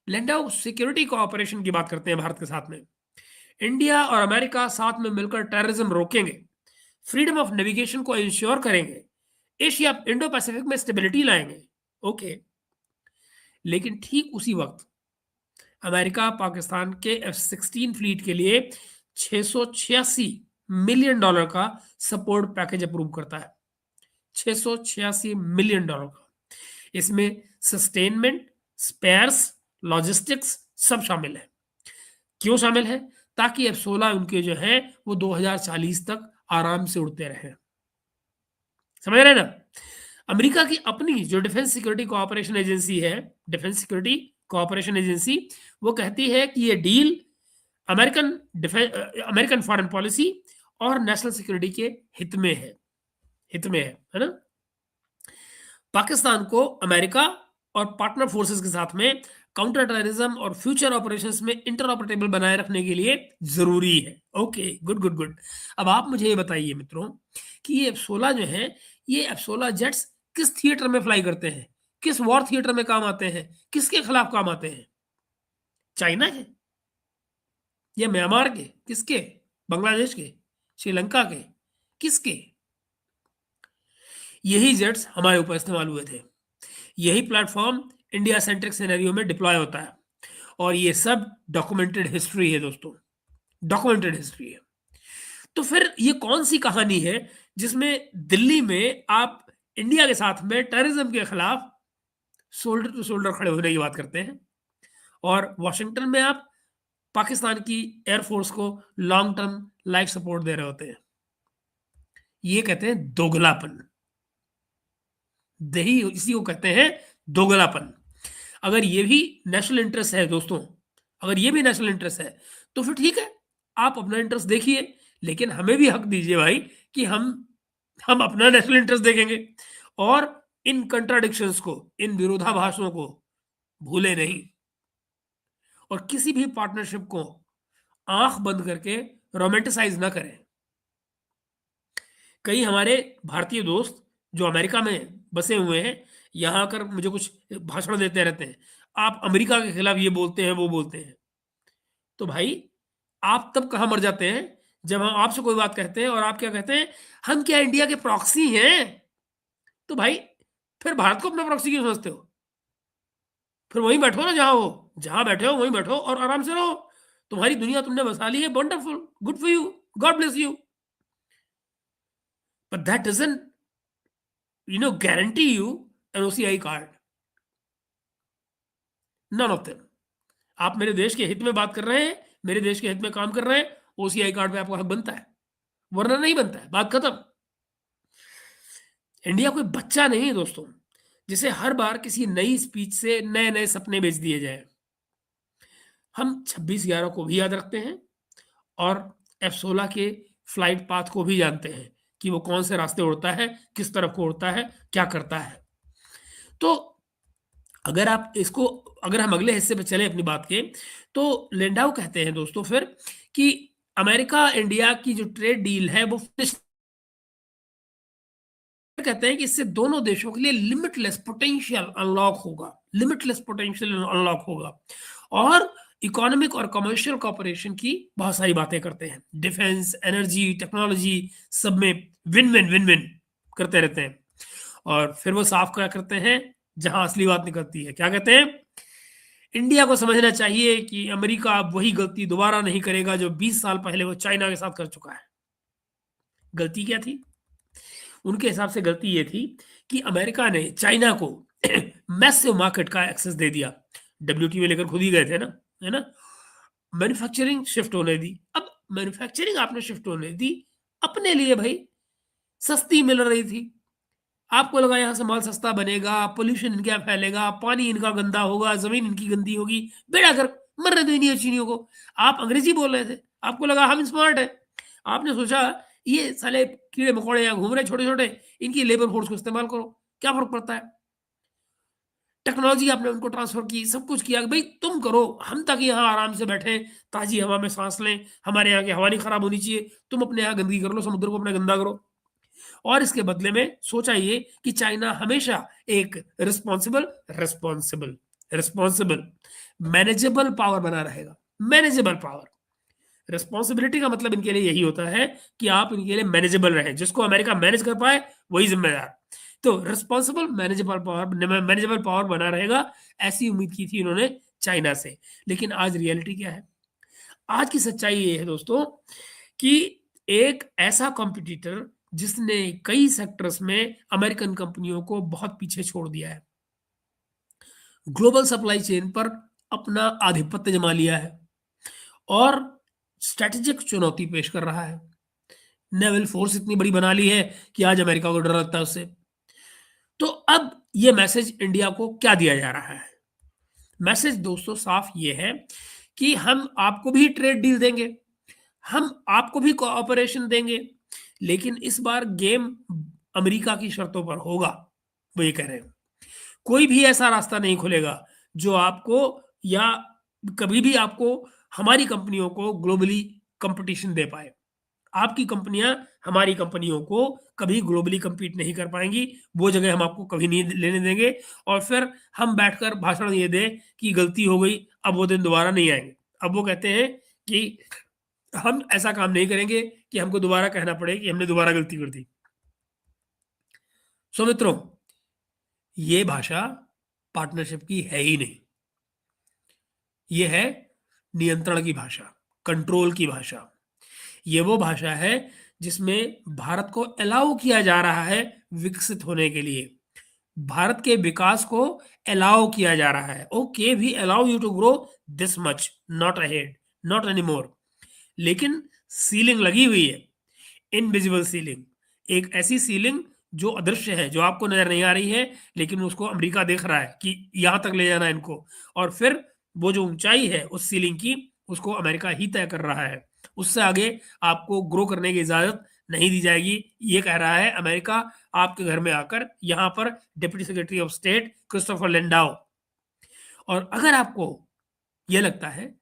लैंडाउ सिक्योरिटी कोऑपरेशन की बात करते हैं भारत के साथ में। इंडिया और अमेरिका साथ में मिलकर टेररिज्म रोकेंगे, फ्रीडम ऑफ नेविगेशन को इंश्योर करेंगे, एशिया इंडो पैसिफिक में स्टेबिलिटी लाएंगे। ओके, लेकिन ठीक उसी वक्त अमेरिका पाकिस्तान के F-16 फ्लीट के लिए $686 मिलियन का सपोर्ट पैकेज अप्रूव करता है। $686 मिलियन का। इसमें सस्टेनमेंट, स्पेयर्स, लॉजिस्टिक्स सब शामिल है। क्यों शामिल है? ताकि F-16 उनके जो है वो 2040 तक आराम से उड़ते रहे। समझ रहे हैं ना? अमेरिका की अपनी जो डिफेंस सिक्योरिटी कोऑपरेशन एजेंसी है, डिफेंस सिक्योरिटी कोऑपरेशन एजेंसी, वो कहती है कि ये deal American American foreign policy और नेशनल सिक्योरिटी के हित में है, है ना? पाकिस्तान को अमेरिका और पार्टनर फोर्सेस के साथ में काउंटर टेररिज्म और फ्यूचर ऑपरेशंस में इंटरऑपरेटेबल बनाए रखने के लिए जरूरी है। Okay, good good good. अब आप मुझे ये बताइए मित्रों कि ये F-16 जो है, ये F-16 जेट्स किस थिएटर में फ्लाई करते हैं, किस वॉर थिएटर में काम आते हैं, किसके खिलाफ काम आते हैं? चाइना के या म्यांमार के? किसके? बांग्लादेश के? श्रीलंका के? किसके? यही जेट्स हमारे ऊपर इस्तेमाल हुए थे। यही प्लेटफॉर्म इंडिया सेंट्रिक सिनेरियो में डिप्लॉय होता है, और ये सब डॉक्यूमेंटेड हिस्ट्री है दोस्तों, डॉक्यूमेंटेड हिस्ट्री है। तो फिर ये कौन सी कहानी है जिसमें दिल्ली में आप इंडिया के साथ में टेररिज्म के खिलाफ शोल्डर टू शोल्डर खड़े होने की बात करते हैं, और वॉशिंगटन में आप पाकिस्तान की एयरफोर्स को लॉन्ग टर्म लाइफ सपोर्ट दे रहे होते हैं? ये कहते हैं दोगलापन। दही इसी को कहते हैं दोगलापन। अगर ये भी नेशनल इंटरेस्ट है दोस्तों, अगर ये भी नेशनल इंटरेस्ट है, तो फिर ठीक है, आप अपना इंटरेस्ट देखिए, लेकिन हमें भी हक दीजिए भाई कि हम अपना नेशनल इंटरेस्ट देखेंगे, और इन कंट्राडिक्शंस को, इन विरोधाभासों को भूले नहीं, और किसी भी पार्टनरशिप को आंख बंद करके रोमांटिसाइज ना करें। कई हमारे भारतीय दोस्त जो अमेरिका में बसे हुए हैं, यहाँ आकर मुझे कुछ भाषण देते रहते हैं, आप अमेरिका के खिलाफ ये बोलते हैं, वो बोलते हैं। तो भाई, आप तब कहाँ मर जाते हैं जब हम आपसे कोई बात कहते हैं और आप क्या कहते हैं, हम क्या इंडिया के प्रॉक्सी हैं? तो भाई, फिर भारत को अपना प्रॉक्सी क्यों समझते हो? फिर वहीं बैठो ना, जहां बैठे हो वहीं बैठो और आराम से रहो। तुम्हारी दुनिया तुमने बसा ली है, wonderful, good for you, God bless you, but that doesn't guarantee you an OCI card. None of them. आप मेरे देश के हित में बात कर रहे हैं, मेरे देश के हित में काम कर रहे हैं, OCI कार्ड पे आपको हक बनता है, वरना नहीं बनता है, बात खत्म। इंडिया कोई बच्चा नहीं है दोस्तों, जिसे हर बार किसी नई स्पीच से नए नए सपने बेच दिए जाए। हम 26/11 को भी याद रखते हैं और F-16 के फ्लाइट पाथ को भी जानते हैं, कि वो कौन से रास्ते उड़ता है, किस तरफ को उड़ता है, क्या करता है। तो अगर हम अगले हिस्से पे चले अपनी बात के, तो लैंडाउ कहते हैं दोस्तों फिर कि अमेरिका इंडिया की जो ट्रेड डील है वो कहते हैं कि इससे दोनों देशों के लिए लिमिटलेस पोटेंशियल अनलॉक होगा और इकोनॉमिक और कमर्शियल कॉपरेशन की बहुत सारी बातें करते हैं। डिफेंस, एनर्जी, टेक्नोलॉजी, सब में विन विन करते रहते हैं। और फिर वो साफ क्या करते हैं, जहां असली बात निकलती है, क्या कहते हैं, इंडिया को समझना चाहिए कि अमेरिका अब वही गलती दोबारा नहीं करेगा जो 20 साल पहले वो चाइना के साथ कर चुका है। गलती क्या थी? उनके हिसाब से गलती ये थी कि अमेरिका ने चाइना को मैसिव मार्केट का एक्सेस दे दिया। डब्ल्यूटीओ लेकर खुद ही गए थे ना, है ना? मैन्युफैक्चरिंग शिफ्ट होने दी। अब मैन्युफैक्चरिंग आपने शिफ्ट होने दी अपने लिए भाई, सस्ती मिल रही थी। आपको लगा यहाँ से माल सस्ता बनेगा, पोल्यूशन इनके यहाँ फैलेगा, पानी इनका गंदा होगा, ज़मीन इनकी गंदी होगी, बेड़ा गर्क, मरने दो इन्हीं चीनियों को। आप अंग्रेज़ी बोल रहे थे, आपको लगा हम स्मार्ट हैं। आपने सोचा ये साले कीड़े-मकोड़े यहाँ घूम रहे हैं छोटे-छोटे, इनकी लेबर फोर्स को इस्तेमाल करो, क्या फ़र्क पड़ता है? टेक्नोलॉजी आपने उनको ट्रांसफ़र की, सब कुछ किया कि भई तुम करो, हम ताकि यहाँ आराम से बैठें, ताज़ी हवा में साँस लें, हमारे यहाँ की हवा नहीं खराब होनी चाहिए, तुम अपने यहाँ गंदगी कर लो, समुद्र को अपना गंदा करो। और इसके बदले में सोचा ये कि चाइना हमेशा एक रिस्पॉन्सिबल रिस्पॉन्सिबल मैनेजेबल पावर बना रहेगा। मैनेजेबल पावर, रिस्पॉन्सिबिलिटी का मतलब इनके लिए यही होता है कि आप इनके लिए मैनेजेबल रहें, जिसको अमेरिका मैनेज कर पाए वही जिम्मेदार। तो रिस्पॉन्सिबल मैनेजेबल पावर बना रहेगा, ऐसी उम्मीद की थी इन्होंने चाइना से। लेकिन आज रियलिटी क्या है? आज की सच्चाई ये है दोस्तों कि एक ऐसा कॉम्पिटिटर जिसने कई सेक्टर्स में अमेरिकन कंपनियों को बहुत पीछे छोड़ दिया है, ग्लोबल सप्लाई चेन पर अपना आधिपत्य जमा लिया है और स्ट्रैटेजिक चुनौती पेश कर रहा है। नेवल फोर्स इतनी बड़ी बना ली है कि आज अमेरिका को डर लगता है उससे। तो अब ये मैसेज इंडिया को क्या दिया जा रहा है? मैसेज दोस्तों साफ ये है कि हम आपको भी ट्रेड डील देंगे, हम आपको भी कोऑपरेशन देंगे, लेकिन इस बार गेम अमेरिका की शर्तों पर होगा, वो ये कह रहे हैं। कोई भी ऐसा रास्ता नहीं खुलेगा जो आपको या कभी भी आपको हमारी कंपनियों को ग्लोबली कंपटीशन दे पाए। आपकी कंपनियां हमारी कंपनियों को कभी ग्लोबली compete नहीं कर पाएंगी, वो जगह हम आपको कभी नहीं लेने देंगे और फिर हम बैठकर भाषण ये दें कि गलती हो गई, अब वो दिन दोबारा नहीं आएंगे। अब वो कहते हैं कि हम ऐसा काम नहीं करेंगे कि हमको दोबारा कहना पड़े कि हमने दोबारा गलती कर दी। सो मित्रों, ये भाषा पार्टनरशिप की है ही नहीं। ये है नियंत्रण की भाषा, कंट्रोल की भाषा। ये वो भाषा है जिसमें भारत को अलाउ किया जा रहा है विकसित होने के लिए। भारत के विकास को अलाउ किया जा रहा है। Okay, we allow you to grow this much, not ahead, not anymore. लेकिन सीलिंग लगी हुई है, इनविजिबल सीलिंग, एक ऐसी सीलिंग जो अदृश्य है, जो आपको नजर नहीं आ रही है, लेकिन उसको अमेरिका देख रहा है कि यहां तक ले जाना है इनको, और फिर वो जो ऊंचाई है उस सीलिंग की, उसको अमेरिका ही तय कर रहा है। उससे आगे आपको ग्रो करने की इजाजत नहीं दी जाएगी, ये कह रहा है अमेरिका आपके घर में आकर, यहां पर deputy secretary of state Christopher Landau. और अगर आपको यह लगता है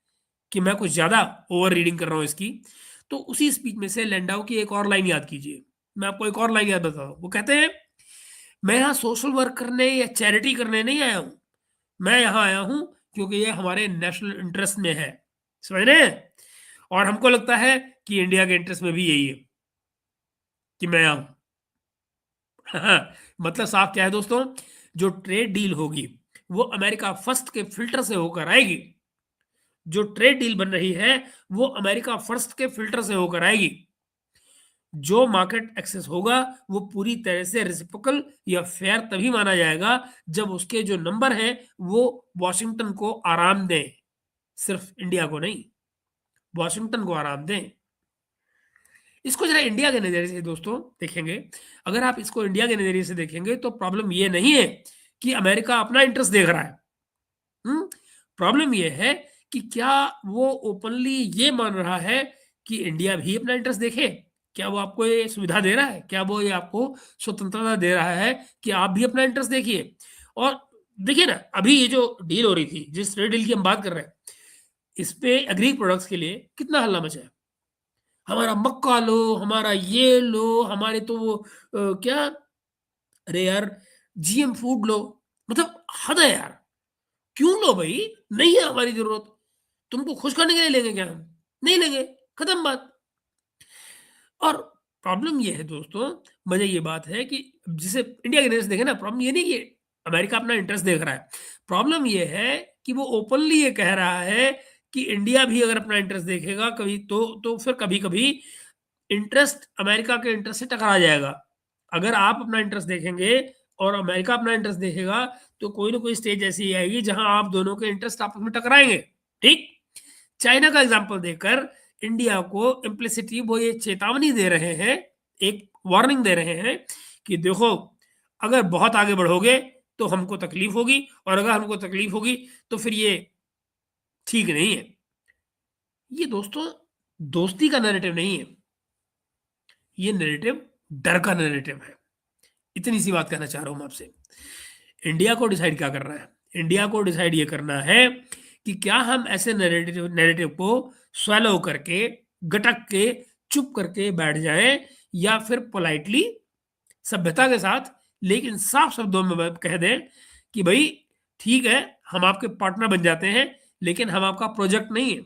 कि मैं कुछ ज्यादा ओवर रीडिंग कर रहा हूं इसकी, तो उसी स्पीच में से लैंडाओ की एक और लाइन याद कीजिए। मैं आपको एक और लाइन याद बताता हूं। वो कहते हैं, मैं यहाँ सोशल वर्क करने या चैरिटी करने नहीं आया हूं, मैं यहाँ आया हूं क्योंकि ये हमारे नेशनल इंटरेस्ट में है। समझ रहे हैं? और हमको लगता है कि इंडिया के इंटरेस्ट में भी यही है कि मैं आऊं। मतलब साफ क्या है दोस्तों, जो ट्रेड डील होगी वो अमेरिका फर्स्ट के फिल्टर से होकर आएगी। जो ट्रेड डील बन रही है वो अमेरिका फर्स्ट के फिल्टर से होकर आएगी। जो मार्केट एक्सेस होगा वो पूरी तरह से रेसिप्रोकल या फेयर तभी माना जाएगा जब उसके जो नंबर हैं वो वॉशिंगटन को आराम दें, सिर्फ इंडिया को नहीं, वॉशिंगटन को आराम दें। इसको जरा इंडिया के नजरिए से दोस्तों देखेंगे। अगर आप इसको इंडिया के नजरिए से देखेंगे तो प्रॉब्लम ये नहीं है कि अमेरिका अपना इंटरेस्ट देख रहा है। प्रॉब्लम ये है कि क्या वो ओपनली ये मान रहा है कि इंडिया भी अपना इंटरेस्ट देखे। क्या वो आपको ये सुविधा दे रहा है? क्या वो ये आपको स्वतंत्रता दे रहा है कि आप भी अपना इंटरेस्ट देखिए? और देखिए ना, अभी ये जो डील हो रही थी, जिस ट्रेड डील की हम बात कर रहे हैं, इस पे एग्री प्रोडक्ट्स के लिए कितना हल्ला मचा है। हमारा मक्का लो, हमारा ये लो, हमारे तो वो क्या, अरे यार, जीएम फूड लो। मतलब हद है यार। क्यों लो भई? नहीं है हमारी ज़रूरत। तुमको खुश करने के लिए लेंगे क्या हम? नहीं लेंगे, खत्म बात। और प्रॉब्लम ये है दोस्तों, मज़े ये बात है कि जिसे इंडिया के इंटरेस्ट देखें ना, प्रॉब्लम ये नहीं कि अमेरिका अपना इंटरेस्ट देख रहा है। प्रॉब्लम ये है कि वो ओपनली ये कह रहा है कि इंडिया भी अगर अपना इंटरेस्ट देखेगा कभी, तो फिर कभी-कभी इंटरेस्ट अमेरिका के इंटरेस्ट से टकरा जाएगा। अगर आप अपना इंटरेस्ट देखेंगे और अमेरिका अपना इंटरेस्ट देखेगा, तो कोई ना कोई स्टेज ऐसी आएगी जहां आप दोनों के इंटरेस्ट आपस में टकराएंगे। ठीक? चाइना का एग्जांपल देकर इंडिया को इम्प्लिसिटली वो ये चेतावनी दे रहे हैं, एक वार्निंग दे रहे हैं कि देखो, अगर बहुत आगे बढ़ोगे तो हमको तकलीफ होगी, और अगर हमको तकलीफ होगी तो फिर ये ठीक नहीं है। ये दोस्तों दोस्ती का नैरेटिव नहीं है, ये नैरेटिव डर का नैरेटिव है। इतनी सी बात कहना चाह रहा हूं मैं आपसे। इंडिया को डिसाइड क्या करना है? इंडिया को डिसाइड ये करना है कि क्या हम ऐसे नैरेटिव नैरेटिव को स्वैलो करके, गटक के, चुप करके बैठ जाएं, या फिर पोलाइटली, सभ्यता के साथ, लेकिन साफ शब्दों में कह दें कि भाई ठीक है, हम आपके पार्टनर बन जाते हैं, लेकिन हम आपका प्रोजेक्ट नहीं है।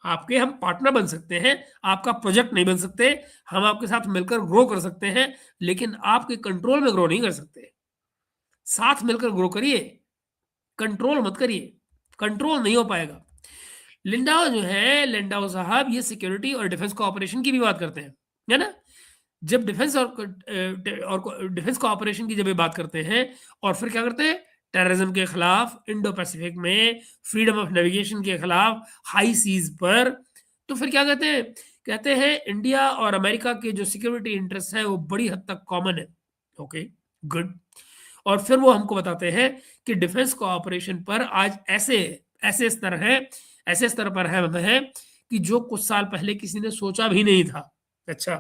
आपके हम पार्टनर बन सकते हैं, आपका प्रोजेक्ट नहीं बन सकते। हम आपके साथ मिलकर ग्रो कर सकते हैं, लेकिन आपके कंट्रोल में ग्रो नहीं कर सकते। साथ मिलकर ग्रो करिए, कंट्रोल मत करिए। कंट्रोल नहीं हो पाएगा। लिंडाओ जो है, लिंडाओ साहब, ये सिक्योरिटी और डिफेंस कोऑपरेशन की भी बात करते हैं, है ना? जब डिफेंस और डिफेंस कोऑपरेशन की जब ये बात करते हैं, और फिर क्या करते हैं, टेररिज्म के खिलाफ, इंडो पैसिफिक में फ्रीडम ऑफ नेविगेशन के खिलाफ, हाई सीज पर, तो फिर क्या कहते हैं? कहते हैं इंडिया और अमेरिका के जो सिक्योरिटी इंटरेस्ट है वो बड़ी हद तक कॉमन है। Okay, good. और फिर वो हमको बताते हैं कि डिफेंस कोऑपरेशन पर आज ऐसे ऐसे स्तर है, ऐसे स्तर पर है कि जो कुछ साल पहले किसी ने सोचा भी नहीं था। अच्छा,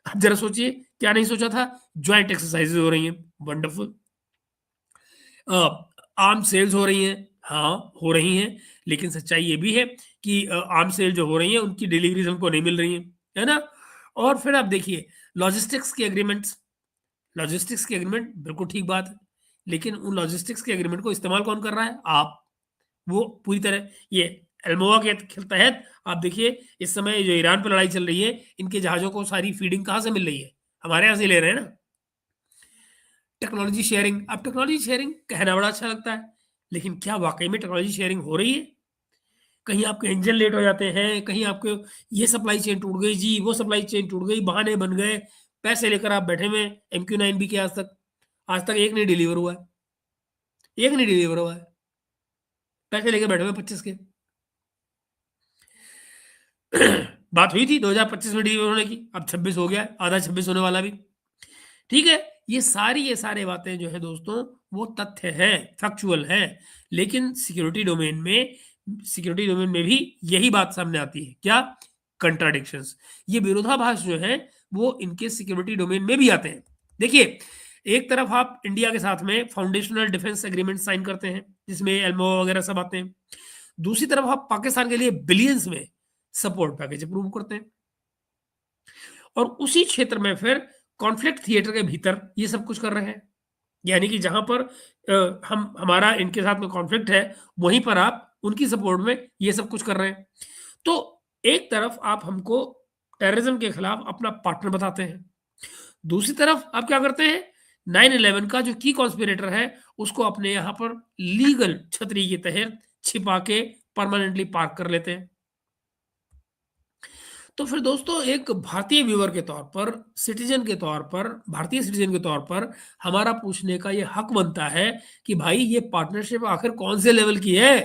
अब जरा सोचिए, क्या नहीं सोचा था? ज्वाइंट एक्सरसाइजेज हो रही हैं, वंडरफुल। आर्म सेल्स हो रही हैं, हाँ हो रही हैं, लेकिन सच्चाई ये भी है कि आर्म सेल जो हो रही हैं उनकी डिलीवरीज हमको नहीं मिल रही हैं, है ना? और फिर आप देखिए लॉजिस्टिक्स के एग्रीमेंट्स, लॉजिस्टिक्स के एग्रीमेंट, बिल्कुल ठीक बात है, लेकिन उन लॉजिस्टिक्स के एग्रीमेंट को इस्तेमाल कौन कर रहा है? आप। वो पूरी तरह ये एल्मोआ के तहत आप देखिए, इस समय जो ईरान पर लड़ाई चल रही है, इनके जहाज़ों को सारी फीडिंग कहाँ से मिल रही है? हमारे यहाँ से ले रहे हैं ना। टेक्नोलॉजी शेयरिंग, अब टेक्नोलॉजी शेयरिंग कहना बड़ा अच्छा लगता है, लेकिन क्या वाक़ई में टेक्नोलॉजी शेयरिंग हो रही है? कहीं आपके इंजन लेट हो जाते हैं, कहीं आपके ये सप्लाई चेन टूट गई जी, वो सप्लाई चेन टूट गई, बहाने बन गए, पैसे लेकर आप बैठे हुए हैं, MQ-9 भी क्या आज तक एक नहीं डिलीवर हुआ है, एक नहीं डिलीवर हुआ है। पैसे लेके बैठे हुए हैं 25 के। बात हुई थी 2025 में डिलीवर होने की, अब 26 हो गया है, आधा 26 होने वाला भी। ठीक है, ये सारे बातें जो है दोस्तों, वो तथ्य हैं, फैक्चुअल हैं, लेकिन सिक्योरिटी डोमेन में भी यही बात सामने आती है। क्या? कंट्राडिक्शंस। ये विरोधाभास जो है वो इनके सिक्योरिटी डोमेन में भी आते हैं। देखिए, एक तरफ आप इंडिया के साथ में फाउंडेशनल डिफेंस एग्रीमेंट साइन करते हैं, जिसमें एल्मो वगैरह सब आते हैं। दूसरी तरफ आप पाकिस्तान के लिए बिलियंस में सपोर्ट पैकेज अप्रूव करते हैं, और उसी क्षेत्र में फिर कॉन्फ्लिक्ट थिएटर के भीतर ये सब कुछ कर रहे हैं। यानी कि जहां पर हम हमारा इनके साथ में कॉन्फ्लिक्ट है, वहीं पर आप उनकी सपोर्ट में ये सब कुछ कर रहे हैं। तो एक तरफ आप हमको टेररिज्म के खिलाफ अपना पार्टनर बताते हैं, दूसरी तरफ आप क्या करते हैं, 9/11 का जो की कॉन्स्पिरेटर है उसको अपने यहाँ पर लीगल छतरी के तहत छिपा के परमानेंटली पार्क कर लेते हैं। तो फिर दोस्तों, एक भारतीय व्यूअर के तौर पर, सिटीजन के तौर पर, भारतीय सिटीजन के तौर पर हमारा पूछने का ये हक बनता है कि भाई ये पार्टनरशिप आखिर कौन से लेवल की है?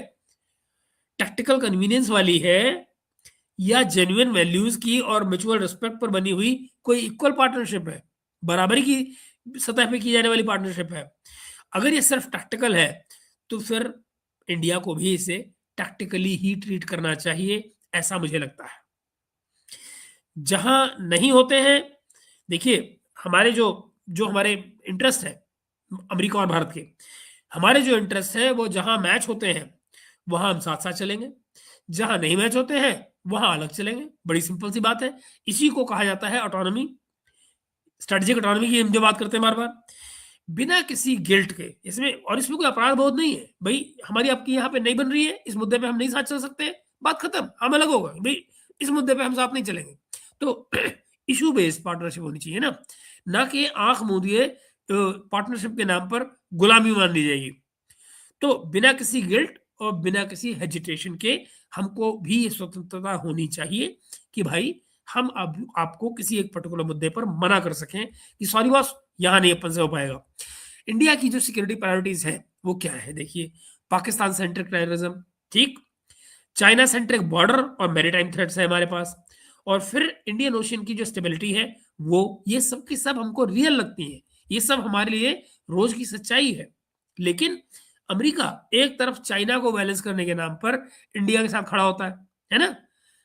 टैक्टिकल कन्वीनियंस वाली है, या जेन्युइन वैल्यूज की और म्यूचुअल रिस्पेक्ट पर बनी हुई कोई इक्वल पार्टनरशिप है, बराबरी की सतह पे की जाने वाली पार्टनरशिप है? अगर ये सिर्फ टैक्टिकल है, तो फिर इंडिया को भी इसे टैक्टिकली ही ट्रीट करना चाहिए, ऐसा मुझे लगता है। जहां नहीं होते हैं, देखिए हमारे जो जो हमारे इंटरेस्ट है अमेरिका और भारत के, हमारे जो इंटरेस्ट है वो जहां मैच होते हैं वहां हम साथ साथ चलेंगे, जहां नहीं मैच होते हैं वहां अलग चलेंगे। बड़ी सिंपल सी बात है। इसी को कहा जाता है ऑटोनॉमी, स्ट्रेटेजिक ऑटोनॉमी की हम जो बात करते हैं बार बार, बिना किसी गिल्ट के इसमें, और इसमें कोई अपराध बोध नहीं है भाई। हमारी आपकी यहाँ पे नहीं बन रही है, इस मुद्दे पे हम नहीं साथ चल सकते, बात खत्म, हम अलग हो गए भाई, इस मुद्दे पे हम साथ नहीं चलेंगे। तो इशू बेस्ड पार्टनरशिप होनी चाहिए ना, ना कि आंख मूंदिए पार्टनरशिप के नाम पर गुलामी मान ली जाएगी। तो बिना किसी गिल्ट और बिना किसी हेजिटेशन के हमको भी ये स्वतंत्रता होनी चाहिए कि भाई हम अब आपको किसी एक पर्टिकुलर मुद्दे पर मना कर सकें कि सॉरी बॉस, यहाँ नहीं अपन से हो पाएगा। इंडिया की जो सिक्योरिटी प्रायोरिटीज है वो क्या है, देखिए, पाकिस्तान सेंट्रिक टेररिज्म, ठीक, चाइना सेंट्रिक बॉर्डर और मैरीटाइम थ्रेट्स है हमारे पास, और फिर इंडियन ओशियन की जो स्टेबिलिटी है वो, ये सब की सब हमको रियल लगती है, ये सब हमारे लिए रोज की सच्चाई है। लेकिन अमेरिका एक तरफ चाइना को बैलेंस करने के नाम पर इंडिया के साथ खड़ा होता है ना,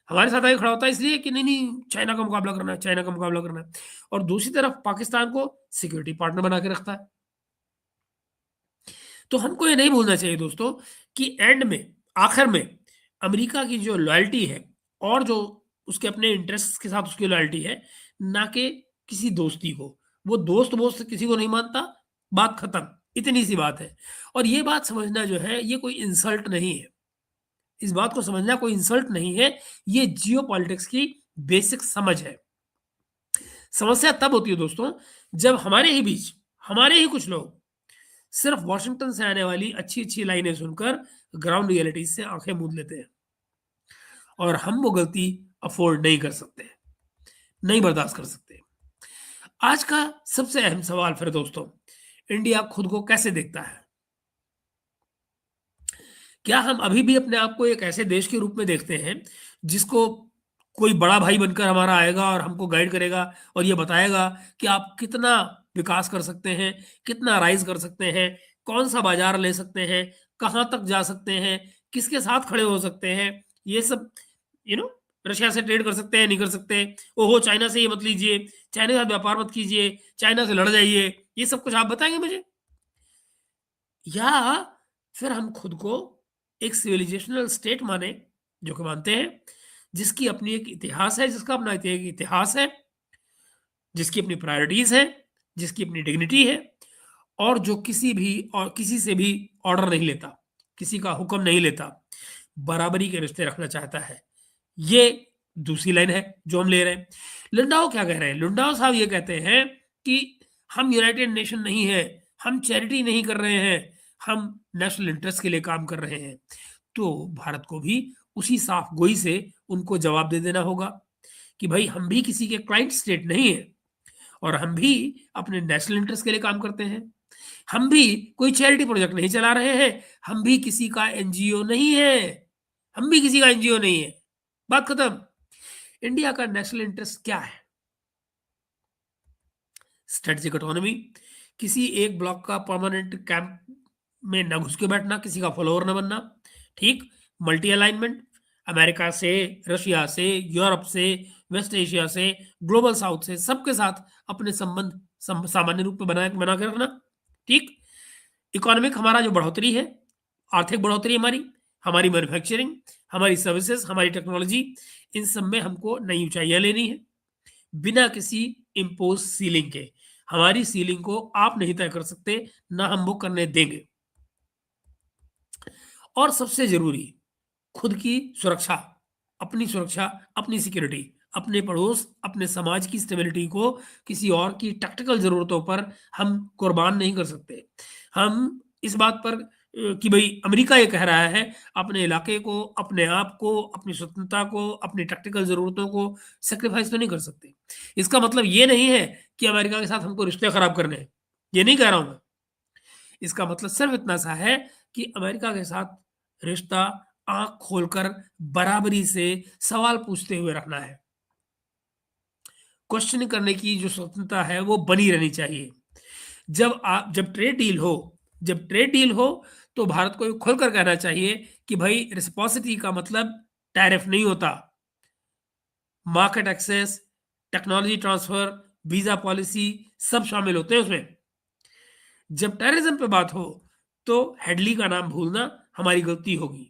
हमारे साथ आगे खड़ा होता है इसलिए कि नहीं नहीं चाइना का मुकाबला करना है, चाइना का मुकाबला करना है, और दूसरी तरफ पाकिस्तान को सिक्योरिटी पार्टनर बना के रखता है। तो हमको ये नहीं भूलना चाहिए दोस्तों कि एंड में, आखिर में, अमेरिका की जो लॉयल्टी है और जो उसके अपने इंटरेस्ट के साथ उसकी लॉयल्टी है, ना कि किसी दोस्ती को। वो दोस्त वोस्त किसी को नहीं मानता, बात खत्म, इतनी सी बात है। और ये बात समझना जो है ये कोई इंसल्ट नहीं है, इस बात को समझना कोई इंसल्ट नहीं है, ये जियो पॉलिटिक्स की बेसिक समझ है। समस्या तब होती है दोस्तों जब हमारे ही बीच, हमारे ही कुछ लोग सिर्फ वॉशिंगटन से आने वाली अच्छी अच्छी लाइनें सुनकर ग्राउंड रियलिटी से आंखें मूंद लेते हैं, और हम वो गलती अफोर्ड नहीं कर सकते, नहीं बर्दाश्त कर सकते। आज का सबसे अहम सवाल फिर दोस्तों, इंडिया खुद को कैसे देखता है? क्या हम अभी भी अपने आप को एक ऐसे देश के रूप में देखते हैं जिसको कोई बड़ा भाई बनकर हमारा आएगा और हमको गाइड करेगा और ये बताएगा कि आप कितना विकास कर सकते हैं, कितना राइज कर सकते हैं, कौन सा बाजार ले सकते हैं, कहाँ तक जा सकते हैं, किसके साथ खड़े हो सकते हैं, ये सब, यू नो, रशिया से ट्रेड कर सकते हैं, नहीं कर सकते, ओहो चाइना से ये मत लीजिए, चाइना के साथ व्यापार मत कीजिए, चाइना से लड़ जाइए, ये सब कुछ आप बताएंगे मुझे? या फिर हम खुद को एक सिविलाइजेशनल स्टेट माने, जो कि मानते हैं, जिसकी अपनी एक इतिहास है, जिसका अपना एक इतिहास है, जिसकी अपनी प्रायोरिटीज है, जिसकी अपनी डिग्निटी है, और जो किसी भी और किसी से भी ऑर्डर नहीं लेता, किसी का हुक्म नहीं लेता, बराबरी के रिश्ते रखना चाहता है। ये दूसरी लाइन है जो हम ले रहे हैं। लिंडाओ क्या कह रहे हैं? लिंडाओ साहब ये कहते हैं कि हम यूनाइटेड नेशन नहीं है, हम चैरिटी नहीं कर रहे हैं, हम नेशनल इंटरेस्ट के लिए काम कर रहे हैं। तो भारत को भी उसी साफ गोई से उनको जवाब दे देना होगा कि भाई हम भी किसी के क्लाइंट स्टेट नहीं है, और हम भी अपने नेशनल इंटरेस्ट के लिए काम करते हैं। हम भी कोई चैरिटी प्रोजेक्ट नहीं चला रहे हैं, हम भी किसी का एनजीओ नहीं है, हम भी किसी का एनजीओ नहीं है, बात खत्म। इंडिया का नेशनल इंटरेस्ट क्या है? स्ट्रेटेजिक ऑटोनॉमी, किसी एक ब्लॉक का परमानेंट कैंप में न घुस के बैठना, किसी का फॉलोअर न बनना, ठीक, मल्टी अलाइनमेंट, अमेरिका से, रशिया से, यूरोप से, वेस्ट एशिया से, ग्लोबल साउथ से, सबके साथ अपने संबंध सामान्य रूप में बना के रखना, ठीक, इकोनॉमिक हमारा जो बढ़ोतरी है, आर्थिक बढ़ोतरी हमारी, हमारी मैन्युफैक्चरिंग, हमारी सर्विसेज, हमारी टेक्नोलॉजी, इन सब में हमको नई ऊंचाइयां लेनी है, बिना किसी इम्पोज सीलिंग के। हमारी सीलिंग को आप नहीं तय कर सकते, ना हम वो करने देंगे। और सबसे जरूरी, खुद की सुरक्षा, सुरक्षा, अपनी सिक्योरिटी, अपने पड़ोस, अपने समाज की स्टेबिलिटी को किसी और की टैक्टिकल जरूरतों पर हम कुर्बान नहीं कर सकते। हम इस बात पर कि भाई अमेरिका ये कह रहा है, अपने इलाके को, अपने आप को, अपनी स्वतंत्रता को, अपनी टैक्टिकल जरूरतों को सेक्रीफाइस तो नहीं कर सकते। इसका मतलब ये नहीं है कि अमेरिका के साथ हमको रिश्ते खराब करने हैं, ये नहीं कह रहा हूं मैं। इसका मतलब सिर्फ इतना सा है कि अमेरिका के साथ रिश्ता आंख खोलकर बराबरी से सवाल पूछते हुए रखना है। क्वेश्चन करने की जो स्वतंत्रता है वो बनी रहनी चाहिए। जब ट्रेड डील हो तो भारत को खुलकर कहना चाहिए कि भाई रिसिप्रोसिटी का मतलब टैरिफ नहीं होता, market access, technology transfer, visa policy, सब शामिल होते हैं उसमें। जब टेररिज्म पे बात हो तो हेडली का नाम भूलना हमारी गलती होगी।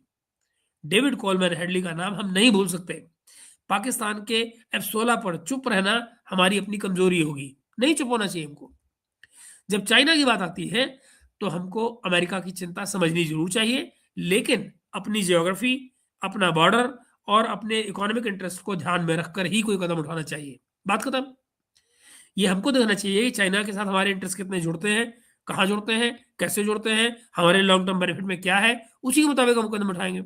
डेविड कोलमैन हेडली का नाम हम नहीं भूल सकते। पाकिस्तान के F-16 पर चुप रहना हमारी अपनी कमजोरी होगी, नहीं चुप होना चाहिए हमको। जब चाइना की बात आती है तो हमको अमेरिका की चिंता समझनी जरूर चाहिए, लेकिन अपनी जियोग्राफी, अपना बॉर्डर और अपने इकोनॉमिक इंटरेस्ट को ध्यान में रखकर ही कोई कदम उठाना चाहिए। बात खत्म। ये हमको देखना चाहिए कि चाइना के साथ हमारे इंटरेस्ट कितने जुड़ते हैं, कहाँ जुड़ते हैं, कैसे जुड़ते हैं, हमारे लॉन्ग टर्म बेनिफिट में क्या है, उसी के मुताबिक हम कदम उठाएंगे।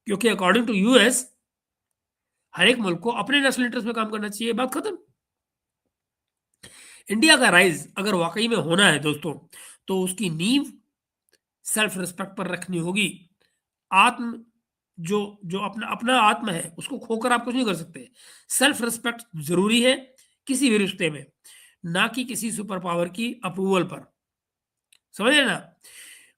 क्योंकि अकॉर्डिंग टू यूएस हर एक मुल्क को अपने नेशनल इंटरेस्ट में काम करना चाहिए। बात खत्म। इंडिया का राइज अगर वाकई में होना है दोस्तों, तो उसकी नींव सेल्फ रिस्पेक्ट पर रखनी होगी। आत्म जो जो अपना अपना आत्म है उसको खोकर आप कुछ नहीं कर सकते। सेल्फ रिस्पेक्ट जरूरी है किसी भी रिश्ते में, ना कि किसी सुपर पावर की अप्रूवल पर। समझ रहे ना?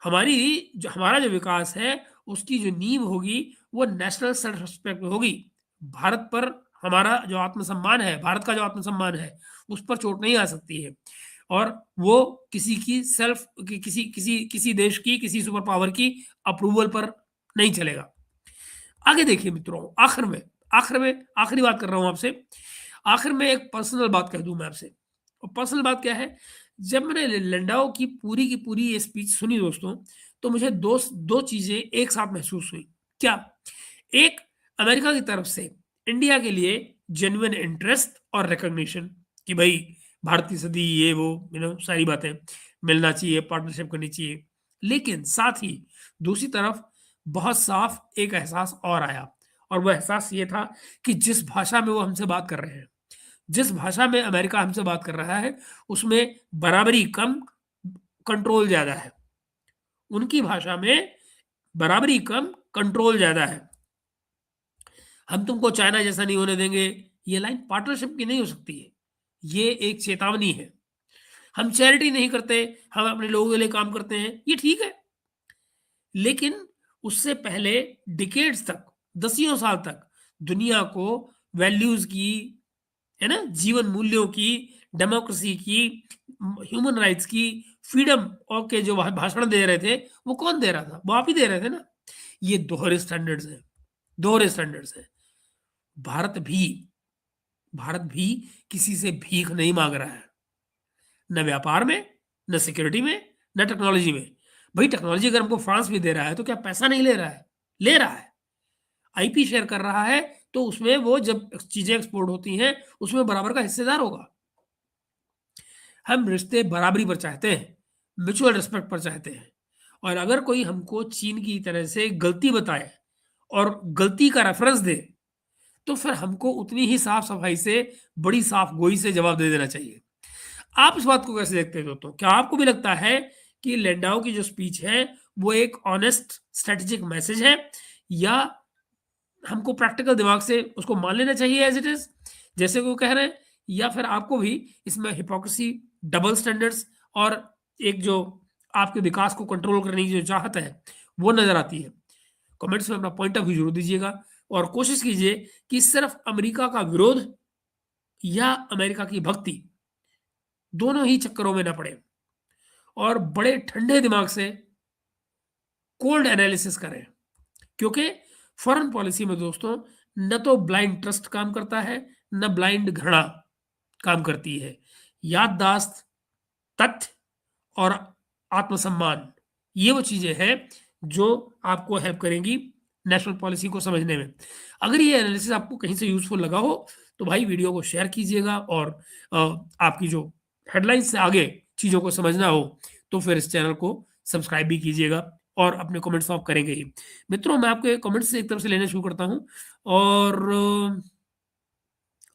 हमारा जो विकास है उसकी जो नींव होगी वो नेशनल सेल्फ रिस्पेक्ट पे होगी। भारत पर हमारा जो आत्मसम्मान है, भारत का जो आत्मसम्मान है, उस पर चोट नहीं आ सकती है। और वो किसी की सेल्फ किसी किसी किसी देश की किसी सुपर पावर की अप्रूवल पर नहीं चलेगा। आगे देखिए मित्रों, आखिर में आखिरी बात कर रहा हूं आपसे। आखिर में एक पर्सनल बात कह दूं मैं आपसे। और पर्सनल बात क्या है? जब मैंने लैंडाओ की पूरी ये स्पीच सुनी दोस्तों, तो मुझे दो चीजें एक साथ महसूस हुई। क्या? एक, अमेरिका की तरफ से इंडिया के लिए जेन्युइन इंटरेस्ट और रिकॉग्निशन कि भाई भारत की सदी, ये वो सारी बातें मिलना चाहिए, पार्टनरशिप करनी चाहिए। लेकिन साथ ही दूसरी तरफ बहुत साफ एक एहसास और आया, और वह एहसास ये था कि जिस भाषा में वो हमसे बात कर रहे हैं, जिस भाषा में अमेरिका हमसे बात कर रहा है, उसमें बराबरी कम, कंट्रोल ज्यादा है। उनकी भाषा में बराबरी कम, कंट्रोल ज्यादा है। हम तुमको चाइना जैसा नहीं होने देंगे, ये लाइन पार्टनरशिप की नहीं हो सकती है। ये एक चेतावनी है। हम चैरिटी नहीं करते, हम अपने लोगों के लिए काम करते हैं, ये ठीक है। लेकिन उससे पहले डिकेड्स तक, दसियों साल तक दुनिया को वैल्यूज की, है ना, जीवन मूल्यों की, डेमोक्रेसी की, ह्यूमन राइट्स की, फ्रीडम और के जो भाषण दे रहे थे, वो कौन दे रहा था? वो आप ही दे रहे थे ना। ये दोहरे स्टैंडर्ड्स हैं, दोहरे स्टैंडर्ड्स हैं। भारत भी भारत भी किसी से भीख नहीं मांग रहा है, न व्यापार में, न सिक्योरिटी में, न टेक्नोलॉजी में। भाई टेक्नोलॉजी अगर हमको फ्रांस भी दे रहा है तो क्या पैसा नहीं ले रहा है? ले रहा है। आईपी शेयर कर रहा है, तो उसमें वो जब चीजें एक्सपोर्ट होती हैं उसमें बराबर का हिस्सेदार होगा। हम रिश्ते बराबरी पर चाहते हैं, म्यूचुअल रिस्पेक्ट पर चाहते हैं। और अगर कोई हमको चीन की तरह से गलती बताए और गलती का रेफरेंस दे, तो फिर हमको उतनी ही साफ सफाई से, बड़ी साफ गोई से जवाब दे देना चाहिए। आप इस बात को कैसे देखते हो? तो क्या आपको भी लगता है कि लैंडाओ की जो स्पीच है वो एक ऑनेस्ट स्ट्रेटेजिक मैसेज है, या हमको प्रैक्टिकल दिमाग से उसको मान लेना चाहिए एज इट इज, जैसे वो कह रहे हैं? या फिर आपको भी इसमें हिपोक्रेसी, डबल स्टैंडर्ड्स और एक जो आपके विकास को कंट्रोल करने की जो चाहत है वो नजर आती है? कमेंट्स में अपना पॉइंट ऑफ व्यू जरूर दीजिएगा, और कोशिश कीजिए कि सिर्फ अमेरिका का विरोध या अमेरिका की भक्ति, दोनों ही चक्करों में ना पड़े, और बड़े ठंडे दिमाग से कोल्ड एनालिसिस करें। क्योंकि फॉरेन पॉलिसी में दोस्तों न तो ब्लाइंड ट्रस्ट काम करता है, न ब्लाइंड घृणा काम करती है। याददाश्त, तथ्य और आत्मसम्मान, ये वो चीजें हैं जो आपको हेल्प करेंगी नेशनल पॉलिसी को समझने में। अगर ये एनालिसिस आपको कहीं से यूजफुल लगा हो तो भाई वीडियो को शेयर कीजिएगा, और आपकी जो हेडलाइंस से आगे चीजों को समझना हो तो फिर इस चैनल को सब्सक्राइब भी कीजिएगा, और अपने कमेंट्स तो आप करेंगे ही। मित्रों, मैं आपके कमेंट्स से एक तरफ से लेना शुरू करता हूं। और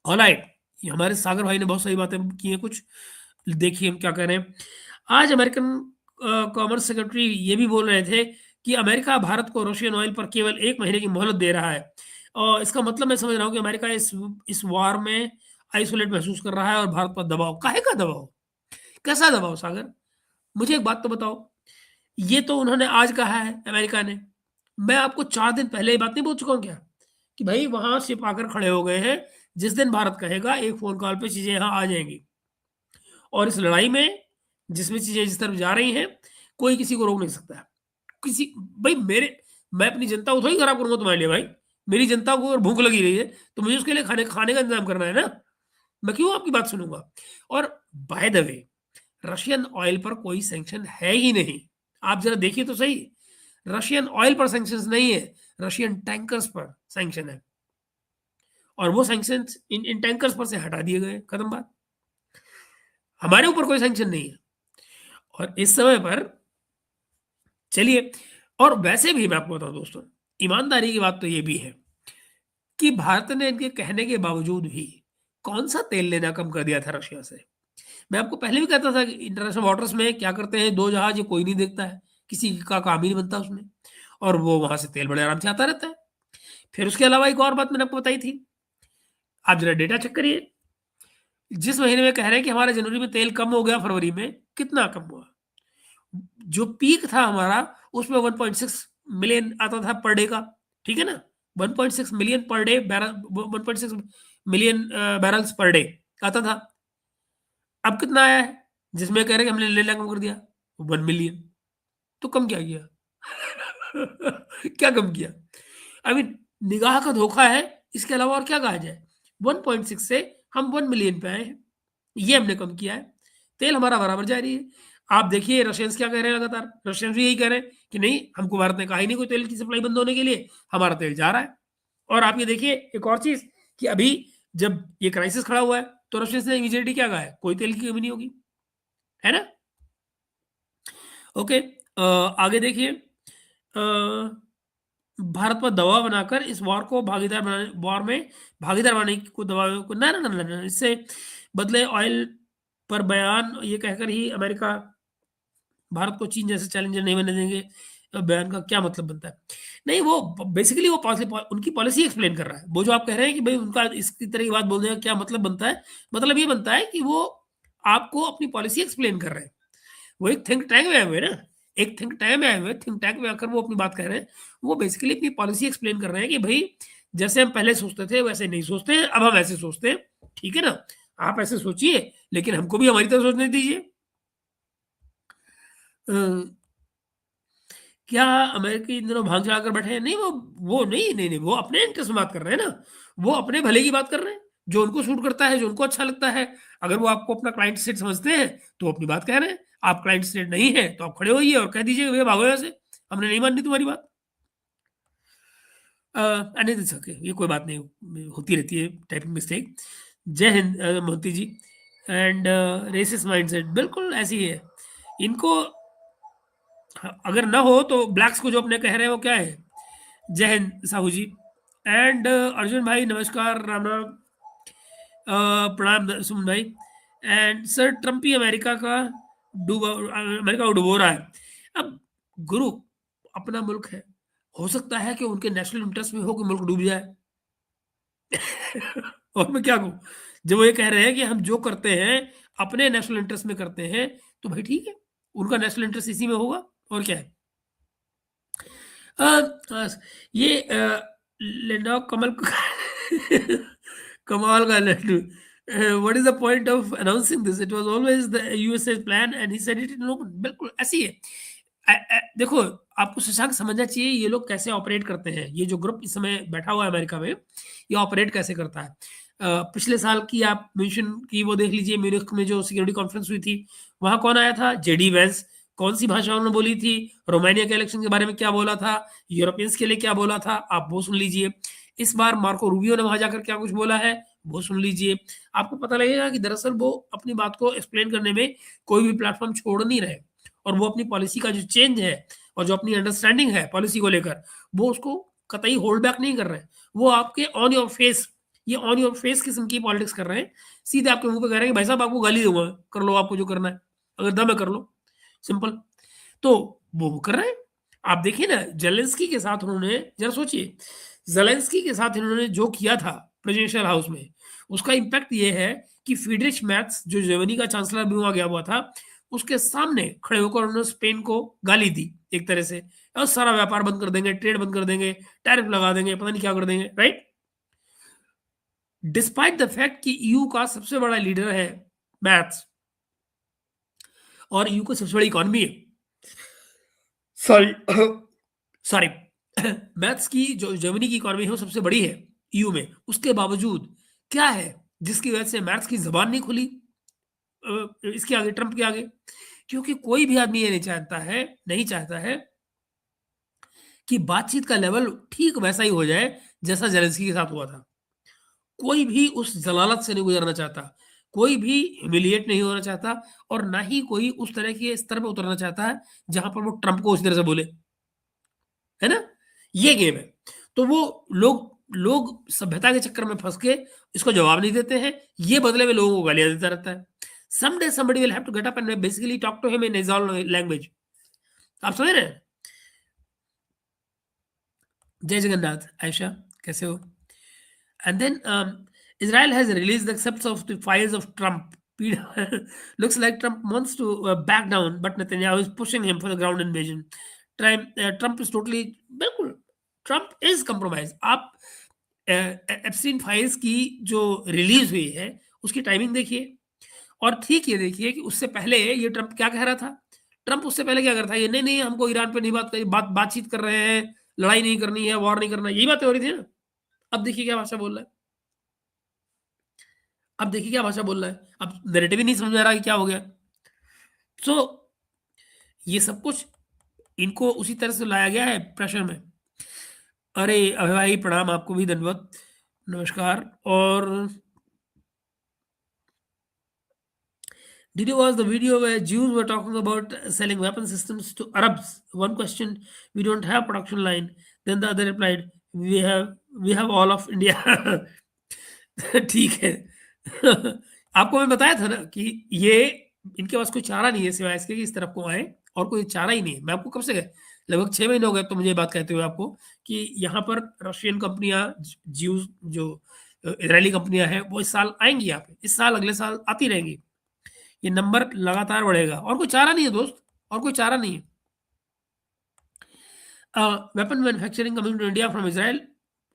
ऑलराइट, ये हमारे सागर भाई ने बहुत सही बातें की हैं कुछ। देखिए हम क्या कह रहे हैं। आज अमेरिकन कॉमर्स सेक्रेटरी ये भी बोल रहे थे कि अमेरिका भारत को रशियन ऑयल पर केवल 1 महीने की मोहलत दे रहा है, और इसका मतलब मैं समझ रहा हूँ कि अमेरिका इस वार में आइसोलेट महसूस कर रहा है, और भारत पर दबाव, काहे का दबाव, कैसा दबाव सागर? मुझे एक बात तो बताओ। ये तो उन्होंने आज कहा है अमेरिका ने, मैं आपको 4 दिन पहले ये बात नहीं बोल चुका हूँ क्या कि भाई वहां शिप आकर खड़े हो गए हैं, जिस दिन भारत कहेगा एक फ़ोन कॉल पे चीज़ें यहाँ आ जाएँगी। और इस लड़ाई में जिसमें चीज़ें जिस तरफ जा रही हैं, कोई किसी को रोक नहीं सकता है। किसी भाई मैं अपनी जनता को थोड़ी खराब करूँगा तुम्हारे लिए भाई। मेरी जनता को अगर भूख लगी रही है, तो मुझे उसके लिए खाने खाने का इंतज़ाम करना है ना। मैं क्यों आपकी बात सुनूँगा? और by the way Russian oil पर कोई सैंक्शन है ही नहीं। आप ज़रा देखिए तो सही। रशियन ऑयल पर सैंक्शंस नहीं है, रशियन टैंकर्स पर सैंक्शन है। और वो सैंक्शंस इन इन टैंकर्स पर से हटा दिए गए, खत्म बात। हमारे ऊपर कोई सैंक्शन नहीं है। और इस समय पर चलिए, और वैसे भी मैं आपको बताऊँ दोस्तों, ईमानदारी की बात तो ये भी है कि भारत ने इनके कहने के बावजूद भी कौन-सा तेल लेना कम कर दिया था रशिया से। मैं आपको पहले भी कहता था कि इंटरनेशनल वाटर्स में क्या करते हैं 2 जहाज, ये कोई नहीं देखता है, किसी का काम ही नहीं बनता उसमें, और वो वहाँ से तेल बड़े आराम से आता रहता है। फिर उसके अलावा एक और बात मैंने आपको बताई थी, आप ज़रा डेटा चेक करिए, जिस महीने में कह रहे हैं कि हमारा जनवरी में तेल कम हो गया, फरवरी में कितना कम हुआ? जो पीक था हमारा, उसमें 1.6 मिलियन आता था पर डे का, ठीक है ना? 1.6 million per day barrel, 1.6 million barrels per day आता था। अब कितना आया है? जिसमें कह रहे हैं कि हमने लेना कम कर दिया, 1 मिलियन। तो कम क्या किया? क्या कम किया? आई मीन निगाह का धोखा है, इसके अलावा और क्या कहा जाए? 1.6 से हम 1 मिलियन पे आए हैं, ये हमने कम किया है। तेल हमारा बराबर जारी है। आप देखिए रशियंस क्या कह रहे हैं लगातार, रशियंस भी यही कह रहे हैं कि नहीं, हमको भारत ने कहा ही नहीं कोई तेल की सप्लाई बंद होने के लिए, हमारा तेल जा रहा है। और आप ये देखिए एक और चीज़ कि अभी जब ये क्राइसिस खड़ा हुआ है, तो रशियंस ने इमीडिएटली क्या कहा है? कोई तेल की कमी नहीं होगी, है ना? ओके, आगे देखिए, भारत पर दबाव बनाकर इस वॉर में भागीदार बनाने को दबाव को ना, ना, ना, ना, ना, इससे बदले ऑयल पर बयान ये कहकर ही अमेरिका भारत को चीन जैसे चैलेंजर नहीं बनने देंगे। बयान का क्या मतलब बनता है? नहीं, वो बेसिकली वो उनकी पॉलिसी एक्सप्लेन कर रहा है। वो जो आप कह रहे हैं कि भई उनका इसकी तरह की बात बोलने का क्या मतलब बनता है? मतलब ये बनता है कि वो आपको अपनी पॉलिसी एक्सप्लेन कर रहे हैं। वो एक थिंक टैंक में आए हुए हैं ना, एक थिंक टैंक में आए हुए हैं, थिंक टैंक में आकर वो अपनी बात कह रहे हैं। वो बेसिकली अपनी पॉलिसी एक्सप्लेन कर रहे हैं कि भई जैसे हम पहले सोचते थे वैसे नहीं सोचते हैं, अब हम ऐसे सोचते हैं। ठीक है ना? आप ऐसे सोचिए, लेकिन हमको भी हमारी तरह सोचने दीजिए। अ, क्या अमेरिकी इन दिनों भांग चढ़ा कर बैठे हैं? नहीं, वो नहीं, नहीं, नहीं, वो अपने इंटरेस्ट में बात कर रहे हैं ना। वो अपने भले की बात कर रहे हैं, जो उनको सूट करता है, जो उनको अच्छा लगता है। अगर वो आपको अपना क्लाइंट स्टेट समझते हैं, तो वो अपनी बात कह रहे हैं। आप क्लाइंट स्टेट नहीं है, तो आप खड़े होइए और कह दीजिए, "भैया भागो यहाँ से, हमने नहीं माननी तुम्हारी बात।" एंड इट्स ओके, ये कोई बात नहीं, होती रहती है टाइपिंग मिस्टेक। जय हिंद मोती जी। एंड रेसिस्ट माइंडसेट बिल्कुल ऐसी ही है। इनको अगर ना हो तो ब्लैक्स को जो अपने कह रहे हैं वो क्या है? जय हिंद साहू जी। एंड अर्जुन भाई नमस्कार, राम राम। प्रणाम सुमन भाई। And sir Trump he America को डुबो रहा है। अब गुरु, अपना मुल्क है, हो सकता है कि उनके नेशनल इंटरेस्ट में हो कि मुल्क डूब जाए। और मैं क्या कहूँ? जब वो ये कह रहे हैं कि हम जो करते हैं अपने नेशनल इंटरेस्ट में करते हैं, तो भाई ठीक है, उनका नेशनल इंटरेस्ट इसी में होगा, और क्या है? अ, ये लेना कमल कमाल का लड्डू। What is the point of announcing this? It was always the USA plan and he said it in open. बिल्कुल ऐसी है। देखो, आपको शशांक समझना चाहिए ये लोग कैसे ऑपरेट करते हैं। ये जो ग्रुप इस समय बैठा हुआ है अमेरिका में, ये ऑपरेट कैसे करता है। पिछले साल की आप मेंशन की वो देख लीजिए, म्यूनिख में जो सिक्योरिटी कॉन्फ्रेंस हुई थी, वहां कौन आया था? JD Vance. कौन सी भाषा उन्होंने बोली थी? रोमानिया के इलेक्शन के बारे में क्या बोला था? यूरोपियंस के लिए क्या बोला था? आप वो सुन लीजिए। इस बार मार्को रूबियो ने वहां जाकर क्या कुछ बोला है, वो सुन लीजिए। आपको पता लगेगा कि दरअसल वो अपनी बात को एक्सप्लेन करने में कोई भी प्लेटफॉर्म छोड़ नहीं रहे, और वो अपनी पॉलिसी का जो चेंज है और जो अपनी अंडरस्टैंडिंग है पॉलिसी को लेकर, वो उसको कतई होल्ड बैक नहीं कर रहे हैं। वो आपके ऑन योर फेस, ये ऑन योर फेस किस्म की पॉलिटिक्स कर रहे हैं। सीधे आपके मुंह पे कह रहे हैं कि भाई साहब आपको गाली दूंगा, कर लो आपको जो करना है, अगर दम है कर लो, सिंपल। तो वो कर रहे हैं। आप देखिए ना, जेलेंस्की के साथ उन्होंने, जरा सोचिए, जेलेंस्की के साथ इन्होंने जो किया था प्रेसिडेंशियल हाउस में, उसका इम्पैक्ट ये है कि फ्रीडरिच मैर्च जो जर्मनी का चांसलर भी वहां गया हुआ था, उसके सामने खड़े होकर उन्होंने स्पेन को गाली दी एक तरह से, और सारा व्यापार बंद कर देंगे, ट्रेड बंद कर देंगे, टैरिफ लगा देंगे, पता नहीं क्या कर देंगे, राइट? डिस्पाइट द फैक्ट कि ईयू का सबसे बड़ा लीडर है मैथ्स और ईयू की सबसे बड़ी इकोनॉमी है, सॉरी सॉरी मैथ्स की जो जर्मनी की इकोनॉमी है वो सबसे बड़ी है ईयू में, उसके बावजूद क्या है जिसकी वजह से मैथ्स की जबान नहीं खुली इसके आगे, ट्रंप के आगे? क्योंकि कोई भी आदमी ये नहीं चाहता है कि बातचीत का लेवल ठीक वैसा ही हो जाए जैसा ज़ेलेंस्की के साथ हुआ था। कोई भी उस ज़लालत से नहीं गुज़रना चाहता, कोई भी ह्यूमिलिएट नहीं होना चाहता और ना ही कोई उस तरह के स्तर पे उतरना चाहता है, जहाँ पर वो ट्रंप को उस तरह से बोले। है ना? ये गेम है। तो वो लोग लोग सभ्यता के चक्कर में फँस के इसको जवाब नहीं देते हैं, ये बदले में लोगों को गालियाँ देता रहता है। Someday somebody will have to get up and basically talk to him in his own language. आप समझ रहे हैं? जय जगन्नाथ, आयशा कैसे हो? And then Israel has released the accepts of the files of Trump. Looks like Trump wants to back down, but Netanyahu is pushing him for the ground invasion. Trump is totally बिल्कुल ट्रम्प इज कम्प्रोमाइज। आप एप्स्टीन फाइल्स की जो रिलीज हुई है उसकी टाइमिंग देखिए और ठीक ये देखिए कि उससे पहले ये ट्रम्प क्या कह रहा था। ट्रम्प उससे पहले क्या कर रहा था, ये नहीं नहीं हमको ईरान पे नहीं बातचीत कर रहे हैं, लड़ाई नहीं करनी है, वॉर नहीं करना है, यही बातें हो रही थी ना। अब देखिए क्या भाषा बोल रहा है, अब देखिए क्या भाषा बोल रहा है, अब नैरेटिव ही नहीं समझ में आ रहा कि क्या हो गया। सो ये सब कुछ इनको उसी तरह से लाया गया है प्रेशर में। अरे अभय भाई प्रणाम, आपको भी धन्यवाद, नमस्कार। और did you watch the video where Jews were talking about selling weapon systems to Arabs? One question, we don't have production line. Then the other replied, we have all of India. ठीक है। आपको मैं बताया था ना कि ये इनके पास कोई चारा नहीं है सिवाय इसके कि इस तरफ को आए, और कोई चारा ही नहीं है। मैं आपको कब से गए, लगभग 6 महीने हो गए तो मुझे ये बात कहते हुए आपको कि यहाँ पर रशियन कंपनियां, ज्यूज जो इजरायली कंपनियां हैं वो इस साल आएंगी यहाँ पे, इस साल अगले साल आती रहेंगी। ये नंबर लगातार बढ़ेगा और कोई चारा नहीं है दोस्त, और कोई चारा नहीं है। Weapon manufacturing coming to India from Israel,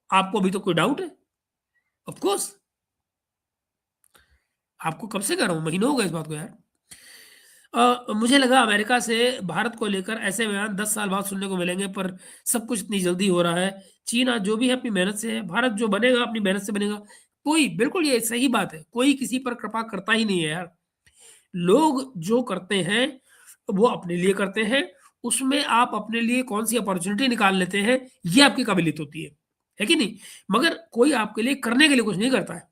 आपको अभी तो कोई डाउट है? ऑफ कोर्स, आपको कब से कह रहा हूँ, महीनों हो गए इस बात को यार। मुझे लगा अमेरिका से भारत को लेकर ऐसे बयान 10 साल बाद सुनने को मिलेंगे, पर सब कुछ इतनी जल्दी हो रहा है। चीन आज जो भी है अपनी मेहनत से है, भारत जो बनेगा अपनी मेहनत से बनेगा। कोई, बिल्कुल ये सही बात है, कोई किसी पर कृपा करता ही नहीं है यार। लोग जो करते हैं वो अपने लिए करते हैं, उसमें आप अपने लिए कौन-सी अपॉर्च्युनिटी निकाल लेते हैं, ये आपकी काबिलियत होती है कि नहीं? मगर कोई आपके लिए करने के लिए कुछ नहीं करता है।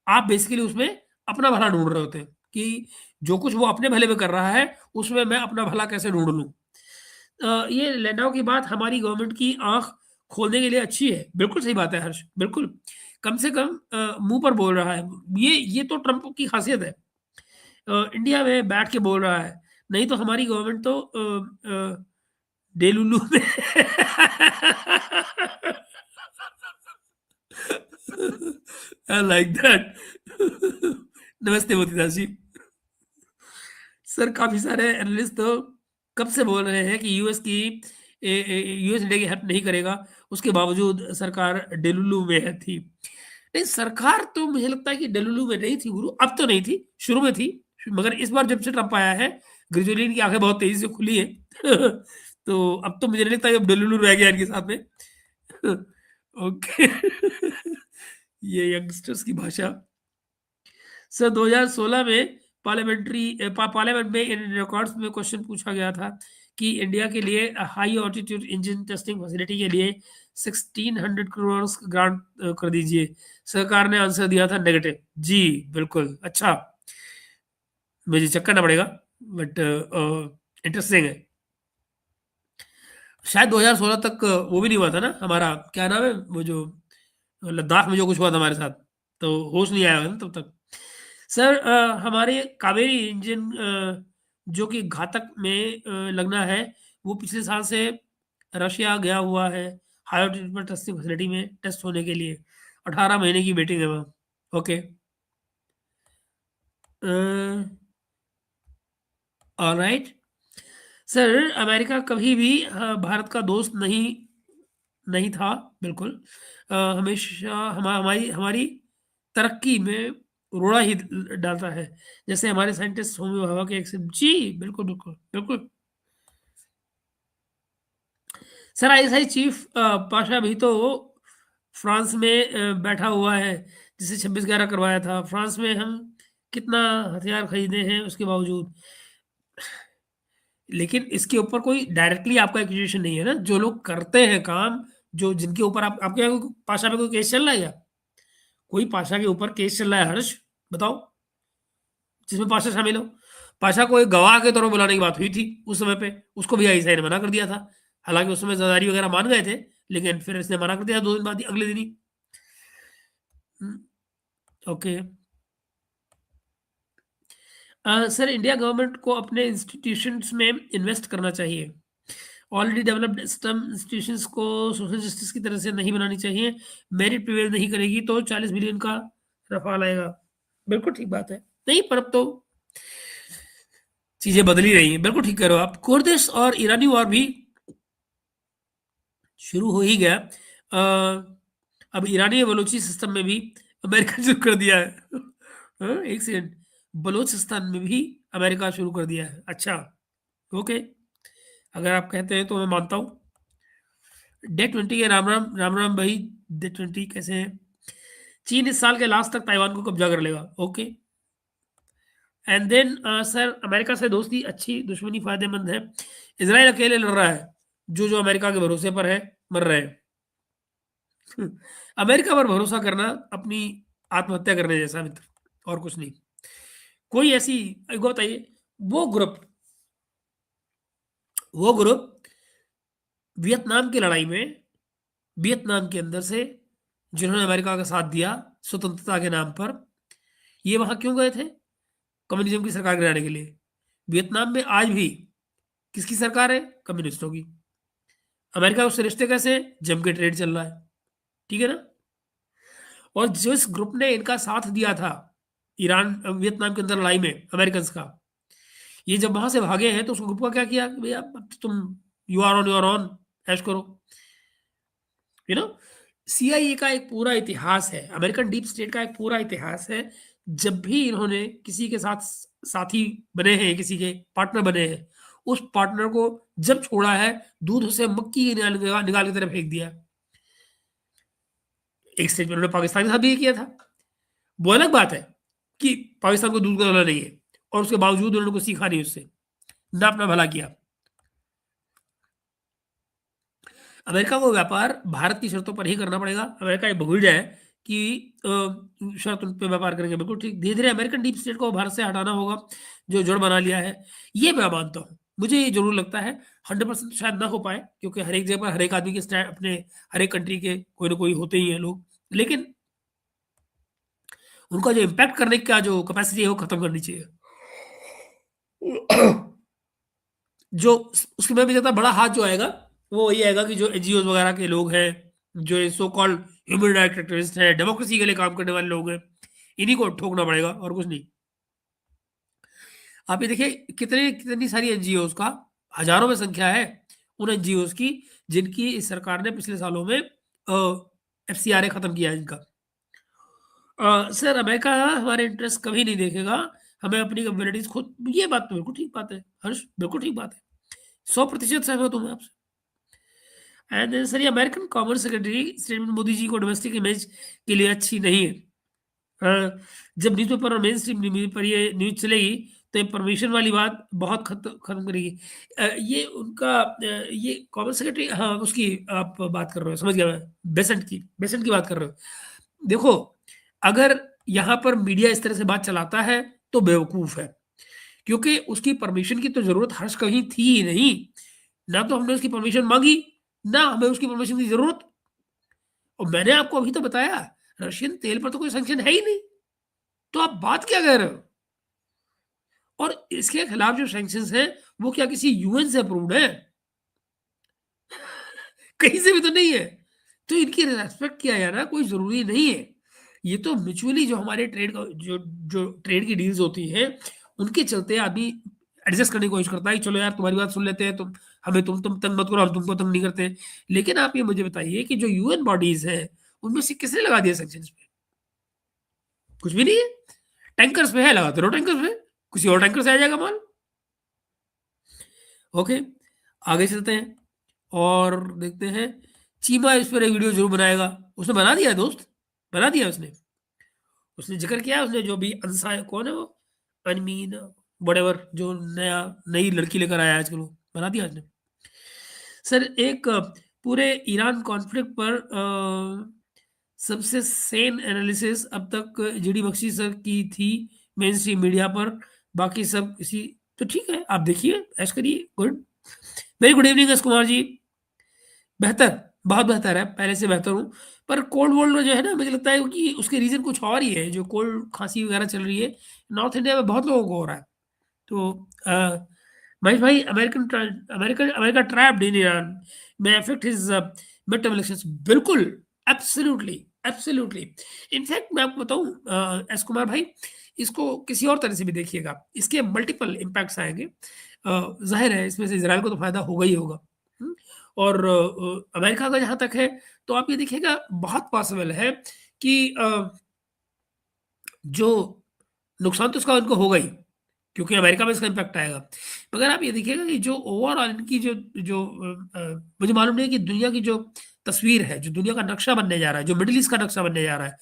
आप बेसिकली उसमें अपना भला ढूँढ रहे होते हैं कि जो कुछ वो अपने भले में कर रहा है, उसमें मैं अपना भला कैसे ढूँढ लूँ। ये लैंडौ की बात हमारी गवर्नमेंट की आँख खोलने के लिए अच्छी है। बिल्कुल सही बात है हर्ष, बिल्कुल। कम से कम मुँह पर बोल रहा है। ये तो ट्रम्प की ख़ासियत है। इंडिया में बैठ के बोल रहा है, नहीं तो हमारी गवर्नमेंट तो डेलुलु में आई लाइक दैट। नमस्ते मोतीदास जी। सर काफ़ी सारे एनालिस्ट तो कब से बोल रहे हैं कि यूएस इंडिया की हेल्प नहीं करेगा, उसके बावजूद सरकार डेलुलु में है थी। नहीं, सरकार तो मुझे लगता है कि डेलुलु में नहीं थी गुरु, अब तो नहीं थी, शुरू में थी। मगर इस बार जब से ट्रम्प आया है, ग्रेजुअली इनकी आँखें बहुत तेज़ी से खुली हैं। तो अब तो मुझे नहीं लगता कि अब डेलुलु रह गया इनके साथ में। ओके। ये यंगस्टर्स की भाषा। सर 2016 में पार्लियामेंट में इन रिकॉर्ड्स में क्वेश्चन पूछा गया था कि इंडिया के लिए high altitude engine testing facility के लिए 1600 करोड़ ग्रांट कर दीजिए। सरकार ने आंसर दिया था नेगेटिव। जी बिल्कुल, अच्छा मुझे चेक करना पड़ेगा, बट इंटरेस्टिंग है। शायद 2016 तक वो भी नहीं हुआ था ना हमारा, क्या नाम है वो जो लद्दाख में जो कुछ हुआ था हमारे साथ, तो होश नहीं आया था ना तब तक। सर हमारे कावेरी इंजन जो कि घातक में लगना है, वो पिछले साल से रशिया गया हुआ है हाई ऑल्टीट्यूड टेस्टिंग फैसिलिटी में टेस्ट होने के लिए। 18 महीने की वेटिंग है वहाँ। Okay, alright. सर अमेरिका कभी भी भारत का दोस्त नहीं नहीं था, बिल्कुल। हमेशा हमारी हमारी तरक्की में रोड़ा ही डालता है, जैसे हमारे साइंटिस्ट होमी भाभा के एक से जी, बिल्कुल, बिल्कुल, बिल्कुल। सर आईएसआई चीफ पाशा भी तो फ्रांस में बैठा हुआ है, जिसे 26/11 करवाया था। फ्रांस में हम कितना हथियार खरीदे हैं उसके बावजूद। लेकिन इसके ऊपर कोई डायरेक्टली आपका एक्यूज़ेशन नहीं है ना, जो लोग करते हैं काम, जो जिनके ऊपर आप आपके यहाँ कोई पाशा पे कोई केस चल रहा है क्या? कोई पाशा के ऊपर केस चल रहा है हर्ष? बताओ, जिसमें पाशा शामिल हो। पाशा को एक गवाह के तौर पर बुलाने की बात हुई थी उस समय पे, उसको भी आईएसआई ने मना कर दिया था। हालाँकि उस समय ज़रदारी वगैरह मान गए थे, लेकिन फिर इसने मना कर दिया 2 दिन बाद ही, अगले दिन ही। हुँ, ओके। सर इंडिया गवर्नमेंट को अपने इंस्टीट्यूशंस में इन्वेस्ट करना चाहिए। ऑलरेडी डेवलप्ड सिस्टम इंस्टीट्यूशंस को सोशल जस्टिस की तरह से नहीं बनानी चाहिए। मेरिट प्रिवेल नहीं करेगी तो 40 बिलियन का रफ़ाल आएगा। बिल्कुल ठीक बात है। नहीं, पर अब तो चीज़ें बदल ही रही हैं। बिल्कुल ठीक कह रहे हो आप। कुर्दिश और ईरानी वॉर भी शुरू हो ही गया। अब ईरानी बलूची सिस्टम में भी अमेरिका शुरू कर दिया है। हाँ, एक सेकंड, बलूचिस्तान में भी अमेरिका शुरू कर दिया है। अच्छा, ओके। अगर आप कहते हैं तो मैं मानता हूँ। डे 20 के राम राम, राम राम भाई। डे 20 कैसे हैं? चीन इस साल के लास्ट तक ताइवान को कब्जा कर लेगा। Okay. And then sir America से दोस्ती अच्छी, दुश्मनी फायदेमंद है। इजराइल अकेले लड़ रहा है, जो अमेरिका के भरोसे पर है मर रहे हैं। अमेरिका पर भरोसा करना अपनी आत्महत्या करने जैसा मित्र, और कुछ नहीं। कोई ऐसी एक बात बताइए, वो ग्रुप वो ग्रुप वियतनाम की लड़ाई में, वियतनाम के अंदर से जिन्होंने अमेरिका का साथ दिया स्वतंत्रता के नाम पर, ये वहां क्यों गए थे? कम्युनिज्म की सरकार गिराने के लिए। वियतनाम में आज भी किसकी सरकार है? कम्युनिस्टों की। अमेरिका उससे रिश्ते कैसे हैं? जम के ट्रेड चल रहा है, ठीक है ना। और जिस ग्रुप ने इनका साथ दिया था ईरान वियतनाम के अंदर लड़ाई में, अमेरिकन का, ये जब वहां से भागे हैं तो उस ग्रुप का क्या किया कि भैया अब तो तुम यू आर ऑन, ऐश करो, यू नो। सीआईए का एक पूरा इतिहास है, अमेरिकन डीप स्टेट का एक पूरा इतिहास है। जब भी इन्होंने किसी के साथ साथी बने हैं, किसी के पार्टनर बने हैं, उस पार्टनर को जब छोड़ा है, दूध से मक्की निकाल की तरह फेंक दिया। एक स्टेज में उन्होंने पाकिस्तान के साथ भी ये किया था। वो अलग बात है कि पाकिस्तान को दूध का दौला नहीं है, और उसके बावजूद उन्होंने कुछ सीखा नहीं उससे, ना अपना भला किया। अमेरिका को व्यापार भारत की शर्तों पर ही करना पड़ेगा। अमेरिका ये भूल जाए कि शर्त उन पे व्यापार करेंगे, बिल्कुल ठीक। धीरे-धीरे अमेरिकन डीप स्टेट को भारत से हटाना होगा, जो जड़ बना लिया है। ये मैं मानता हूँ। मुझे ये ज़रूर लगता है 100% शायद ना हो पाए, क्योंकि हर एक जगह पर हर एक आदमी के अपने हर एक कंट्री के कोई ना कोई होते ही हैं लोग। लेकिन उनका जो इम्पैक्ट करने का जो कैपेसिटी है, वो खत्म करनी चाहिए। जो उसके में भी ज़्यादा बड़ा हाथ जो आएगा, वो वही आएगा कि जो एनजीओज़ वगैरह के लोग हैं, जो ये so called human right activist हैं, डेमोक्रेसी के लिए काम करने वाले लोग हैं, इन्हीं को ठोकना पड़ेगा और कुछ नहीं। आप ये देखिए कितनी सारी एनजीओज़ का हज़ारों में संख्या है, उन एनजीओज़ की जिनकी इस सरकार ने पिछले सालों में एफसीआरए खत्म किया है इनका। सर अमेरिका हमारे इंटरेस्ट कभी नहीं देखेगा, हमें अपनी कम्युनिटीज़ खुद, ये बात तो बिल्कुल ठीक बात है हर्ष, बिल्कुल ठीक बात है। 100% सहमत हूँ मैं आपसे। एंड सर ये American commerce secretary statement Modi ji को डोमेस्टिक इमेज के लिए अच्छी नहीं है। जब न्यूज़पेपर और मेन स्ट्रीम मीडिया पर ये न्यूज़ चलेगी, तो ये परमिशन वाली बात बहुत खत्म करेगी। ये उनका ये कॉमर्स सेक्रेटरी, हाँ, उसकी आप बात कर रहे हो, समझ गया मैं, बेसेंट की बात कर रहे हो। देखो, अगर यहाँ पर मीडिया इस तरह से बात चलाता है, तो बेवकूफ़ है, क्योंकि उसकी परमिशन की तो ज़रूरत हर्ष कहीं थी ही नहीं। ना तो हमने उसकी परमिशन माँगी, ना हमें उसकी परमिशन की ज़रूरत। और मैंने आपको अभी तो बताया, रशियन तेल पर तो कोई सैंक्शन है ही नहीं, तो आप बात क्या कह रहे हो? और इसके खिलाफ जो सैंक्शंस हैं, वो क्या किसी यूएन से अप्रूव्ड है? कहीं से भी तो नहीं है। तो इनकी रिस्पेक्ट किया जाना कोई ज़रूरी नहीं है। ये तो म्यूचुअली जो हमारे ट्रेड का जो जो ट्रेड की डील्स होती हैं, उनके चलते आदमी एडजस्ट करने की कोशिश करता है कि चलो यार तुम्हारी बात सुन लेते हैं, हमें तुम तंग मत करो, हम तुमको तंग नहीं करते। लेकिन आप ये मुझे बताइए कि जो यूएन बॉडीज हैं उनमें से किसने लगा दिया सैंक्शंस पे? कुछ भी नहीं है। टैंकर्स पे है, लगाते रहो टैंकर्स पे, किसी और टैंकर से आ जाएगा माल। ओके, आगे चलते हैं और देखते हैं। चीमा इस पर एक वीडियो जरूर बनाएगा। उसने बना दिया है दोस्त, बना दिया उसने। उसने जिक्र किया, उसने जो भी अंसा है, कौन है वो, अनमीन वटेवर, जो नई लड़की लेकर आया आजकल, वो बना दिया उसने। सर एक पूरे ईरान कॉन्फ्लिक्ट पर सबसे सेन एनालिसिस अब तक जीडी बख्शी सर की थी मेन स्ट्रीम मीडिया पर, बाकी सब इसी। तो ठीक है, आप देखिए, ऐश करिए। Good, very good evening S Kumar ji. बेहतर, बहुत बेहतर है, पहले से बेहतर हूँ। पर कोल्ड वोल्ड जो है ना, मुझे लगता है कि उसके रीज़न कुछ और ही है। जो कोल्ड खांसी वगैरह चल रही है नॉर्थ इंडिया में, बहुत लोगों को हो रहा है। तो महेश भाई, अमेरिका ट्रैप्ड इन ईरान में affect his mid term elections. बिल्कुल, एब्सोल्युटली, एब्सोल्युटली। इनफैक्ट मैं आपको बताऊं एस कुमार भाई, इसको किसी और तरह से भी देखिएगा, इसके मल्टीपल इम्पैक्ट्स आएंगे। जाहिर है इसमें से इसराइल को तो फायदा होगा ही होगा। हम्म, और अमेरिका का जहां तक है, तो आप ये देखिएगा, बहुत पॉसिबल है कि जो नुकसान तो उसका उनको होगा ही, क्योंकि अमेरिका में इसका इम्पैक्ट आएगा। मगर आप ये देखिएगा कि जो ओवरऑल इनकी जो जो मुझे मालूम नहीं है कि दुनिया की जो तस्वीर है, जो दुनिया का नक्शा बनने जा रहा है, जो मिडिल ईस्ट का नक्शा बनने जा रहा है,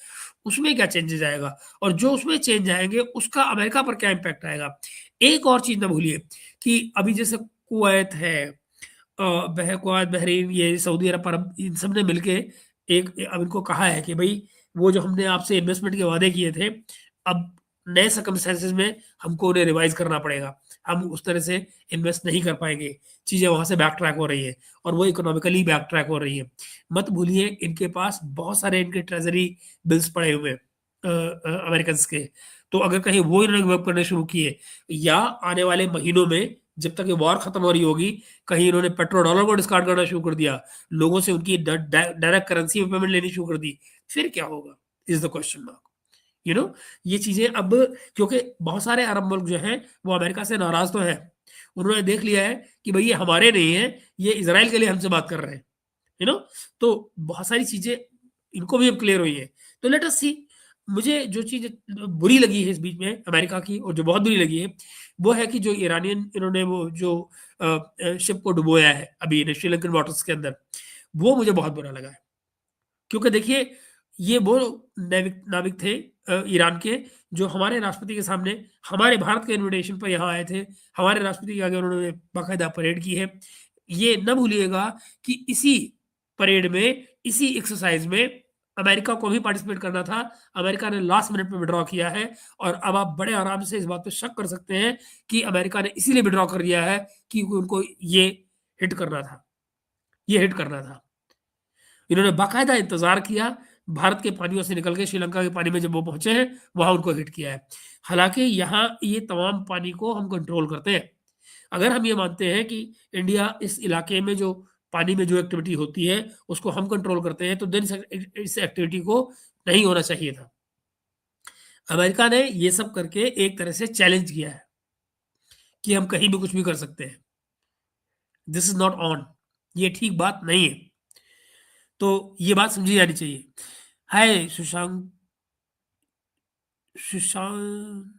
उसमें क्या चेंजेस आएगा, और जो उसमें चेंज आएंगे उसका अमेरिका पर क्या इम्पैक्ट आएगा। एक और चीज ना भूलिए कि अभी जैसे कुवैत है, कुवैत, बहरीन, ये सऊदी अरब, अरब, इन सब ने मिलके एक अब इनको कहा है कि भाई, वो जो हमने आपसे इन्वेस्टमेंट के वादे किए थे, अब नए सर्कमस्टेंसेस में हमको उन्हें रिवाइज करना पड़ेगा। हम उस तरह से इन्वेस्ट नहीं कर पाएंगे। चीज़ें वहाँ से बैक ट्रैक हो रही है, और वो इकोनॉमिकली बैक ट्रैक हो रही है। मत भूलिए, इनके पास बहुत सारे इनके ट्रेजरी बिल्स पड़े हुए हैं अमेरिकन के। तो अगर कहीं वो इन्होंने वर्क करने शुरू किए, या आने वाले महीनों में जब तक ये वॉर खत्म हो रही होगी, कहीं इन्होंने पेट्रो डॉलर को डिस्कार्ड करना शुरू कर दिया, लोगों से उनकी डायरेक्ट करेंसी में पेमेंट लेनी शुरू कर दी, फिर क्या होगा, is the question mark. You know, ये चीजें अब, क्योंकि बहुत सारे अरब मुल्क जो हैं वो अमेरिका से नाराज तो हैं। उन्होंने देख लिया है कि भाई ये हमारे नहीं है, ये इसराइल के लिए हमसे बात कर रहे हैं। यू नो, तो बहुत सारी चीजें इनको भी अब क्लियर हुई है। तो लेट अस सी। मुझे जो चीज बुरी लगी है इस बीच में अमेरिका की, और जो बहुत बुरी लगी है, वो है कि जो ईरानियन इन्होंने वो जो शिप को डुबोया है अभी श्रीलंकन वाटर्स के अंदर, वो मुझे बहुत बुरा लगा है। क्योंकि देखिए, ये वो नाविक नाविक थे ईरान के, जो हमारे राष्ट्रपति के सामने, हमारे भारत के इनविटेशन पर यहाँ आए थे। हमारे राष्ट्रपति के आगे उन्होंने बाकायदा परेड की है। ये न भूलिएगा कि इसी परेड में, इसी एक्सरसाइज में अमेरिका को भी पार्टिसिपेट करना था। अमेरिका ने लास्ट मिनट में विड्रॉ किया है, और अब आप बड़े आराम से इस बात पर शक कर सकते हैं कि अमेरिका ने इसीलिए विड्रॉ कर दिया है कि उनको ये हिट करना था, ये हिट करना था। इन्होंने बाकायदा इंतजार किया, भारत के पानियों से निकल के श्रीलंका के पानी में जब वो पहुंचे हैं, वहां उनको हिट किया है। हालांकि यहाँ ये तमाम पानी को हम कंट्रोल करते हैं। अगर हम ये मानते हैं कि इंडिया इस इलाके में जो पानी में जो एक्टिविटी होती है उसको हम कंट्रोल करते हैं, तो देन इस एक्टिविटी को नहीं होना चाहिए था। अमेरिका ने ये सब करके एक तरह से चैलेंज किया है कि हम कहीं भी कुछ भी कर सकते हैं। दिस इज नॉट ऑन, ये ठीक बात नहीं है। तो ये बात समझी जानी चाहिए। हाय सुशांत, सुशांत,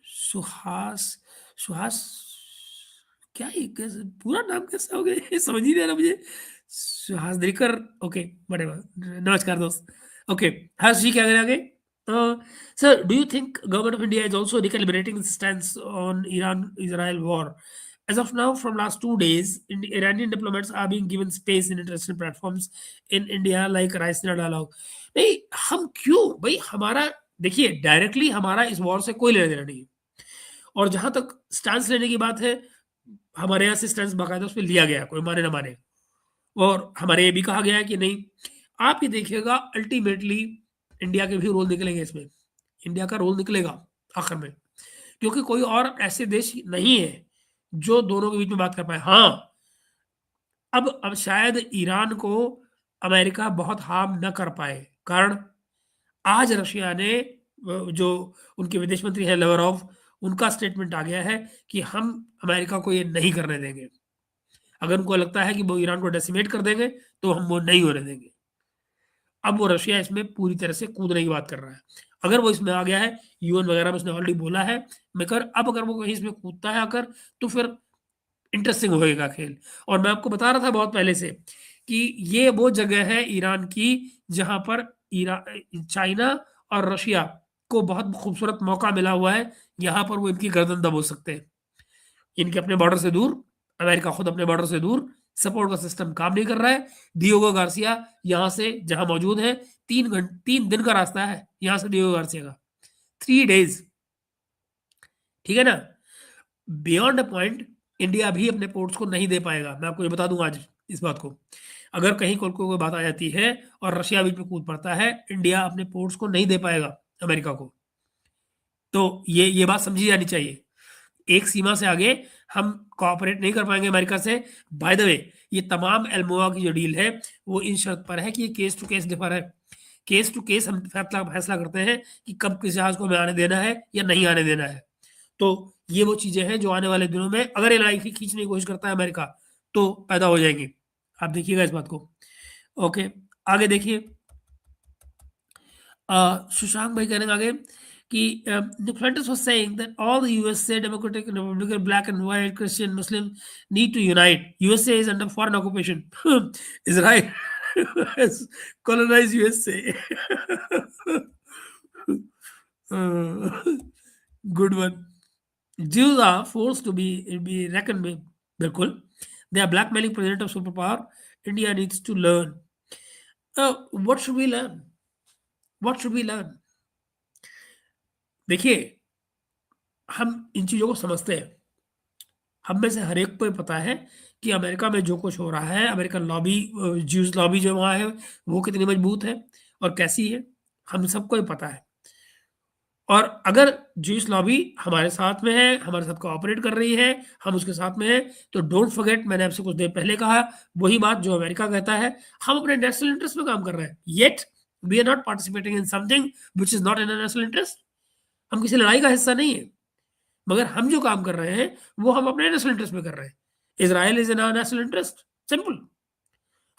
सुहास, सुहास, क्या ये कैसे पूरा नाम कैसे हो गया, ये समझ ही नहीं आ रहा मुझे। सुहास दिलकर, ओके, बड़े नमस्कार दोस्त। ओके, हर्ष जी क्या करें आगे? Sir, do you think government of India is also recalibrating its stance on Iran-Israel war? As of now, from last 2 days, Iranian diplomats are being given space in international platforms in India, like Raisina dialogue. नहीं, हम क्यों भाई, हमारा देखिए, डायरेक्टली हमारा इस वॉर से कोई लेना देना नहीं है। और जहां तक स्टैंड लेने की बात है, हमारे यहाँ से स्टैंड बाकायदा उस पर लिया गया, कोई माने ना माने। और हमारे ये भी कहा गया है कि नहीं। आप ये देखिएगा, अल्टीमेटली इंडिया के भी रोल निकलेंगे इसमें। इंडिया का रोल निकलेगा आखिर में, क्योंकि कोई और ऐसे देश नहीं है जो दोनों के बीच में बात कर पाए। हाँ, अब शायद ईरान को अमेरिका बहुत हार्म न कर पाए, कारण आज रशिया ने जो उनके विदेश मंत्री हैं लावरोव, उनका स्टेटमेंट आ गया है कि हम अमेरिका को ये नहीं करने देंगे। अगर उनको लगता है कि वो ईरान को डेसिमेट कर देंगे, तो हम वो नहीं होने देंगे। अब वो रशिया इसमें पूरी तरह से कूदने की बात कर रहा है। अगर वो इसमें आ गया है, यूएन वगैरह में उसने ऑलरेडी बोला है, मगर अब अगर वो कहीं इसमें कूदता है आकर, तो फिर इंटरेस्टिंग होएगा खेल। और मैं आपको बता रहा था बहुत पहले से कि ये वो जगह है ईरान की जहाँ पर चाइना और रशिया को बहुत खूबसूरत मौका मिला हुआ है, यहाँ पर वो इनकी गर्दन दबो सकते हैं। इनके अपने बॉर्डर से दूर, अमेरिका खुद अपने बॉर्डर से दूर, सपोर्ट का सिस्टम काम नहीं कर रहा है। डियोगो गार्सिया यहाँ से जहाँ मौजूद है, 3 दिन का रास्ता है यहाँ से डियोगो गार्सिया का, 3 डेज, ठीक है ना। बियॉन्ड अ पॉइंट इंडिया भी अपने पोर्ट्स को नहीं दे पाएगा। मैं आपको ये बता दूं आज इस बात को, अगर कहीं कोई बात आ जाती है और रशिया बीच में कूद पड़ता है, इंडिया अपने पोर्ट्स को नहीं दे पाएगा अमेरिका को। तो ये बात समझी जानी चाहिए। एक सीमा से आगे हम कोऑपरेट नहीं कर पाएंगे अमेरिका से। बाय द वे, ये तमाम एल्मोआ की जो डील है वो इन शर्त पर है कि ये केस टू केस डिफर है। केस टू केस हम फैसला करते हैं कि कब किस जहाज को हमें आने देना है या नहीं आने देना है। तो ये वो चीजें हैं जो आने वाले दिनों में अगर एलआई खींचने की कोशिश करता है अमेरिका, तो पैदा हो जाएंगी। आप देखिएगा इस बात को। ओके, आगे देखिए। सुशांत भाई कह रहे हैं आगे कि Duplantis was saying that all the USA Democratic and Republican black and white Christian Muslim need to unite. USA is under foreign occupation. Israel has colonized USA. Good one. Jews are forced to be reckoned with. बिल्कुल, they are blackmailing president of superpower. India needs to learn. What should we learn? What should we learn? देखिए, हम इन चीजों को समझते हैं। हम में से हर एक को ये पता है कि अमेरिका में जो कुछ हो रहा है, अमेरिकन लॉबी, ज्यूज लॉबी जो वहाँ है, वो कितनी मजबूत है और कैसी है, हम सबको ये पता है। और अगर ज्यूस लॉबी हमारे साथ में है, हमारे साथ कोऑपरेट कर रही है, हम उसके साथ में हैं, तो डोंट फॉरगेट, मैंने आपसे कुछ देर पहले कहा वही बात जो अमेरिका कहता है, हम अपने नेशनल इंटरेस्ट में काम कर रहे हैं। Yet we are not participating in something which is not in national interest. हम किसी लड़ाई का हिस्सा नहीं है, मगर हम जो काम कर रहे हैं वो हम अपने नेशनल इंटरेस्ट में कर रहे हैं। Israel is in our national interest, simple.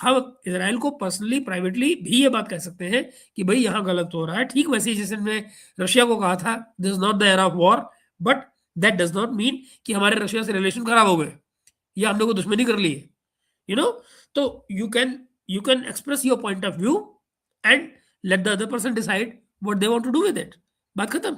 हम इसराइल को पर्सनली, प्राइवेटली भी ये बात कह सकते हैं कि भाई यहाँ गलत हो रहा है। ठीक वैसे ही जैसे हमने रशिया को कहा था, this is not the era of war, but that does not mean कि हमारे रशिया से रिलेशन खराब हो गए या हम लोग को दुश्मनी कर ली है, यू नो। तो you can express your point of view and let the other person decide what they want to do with it. बात खत्म।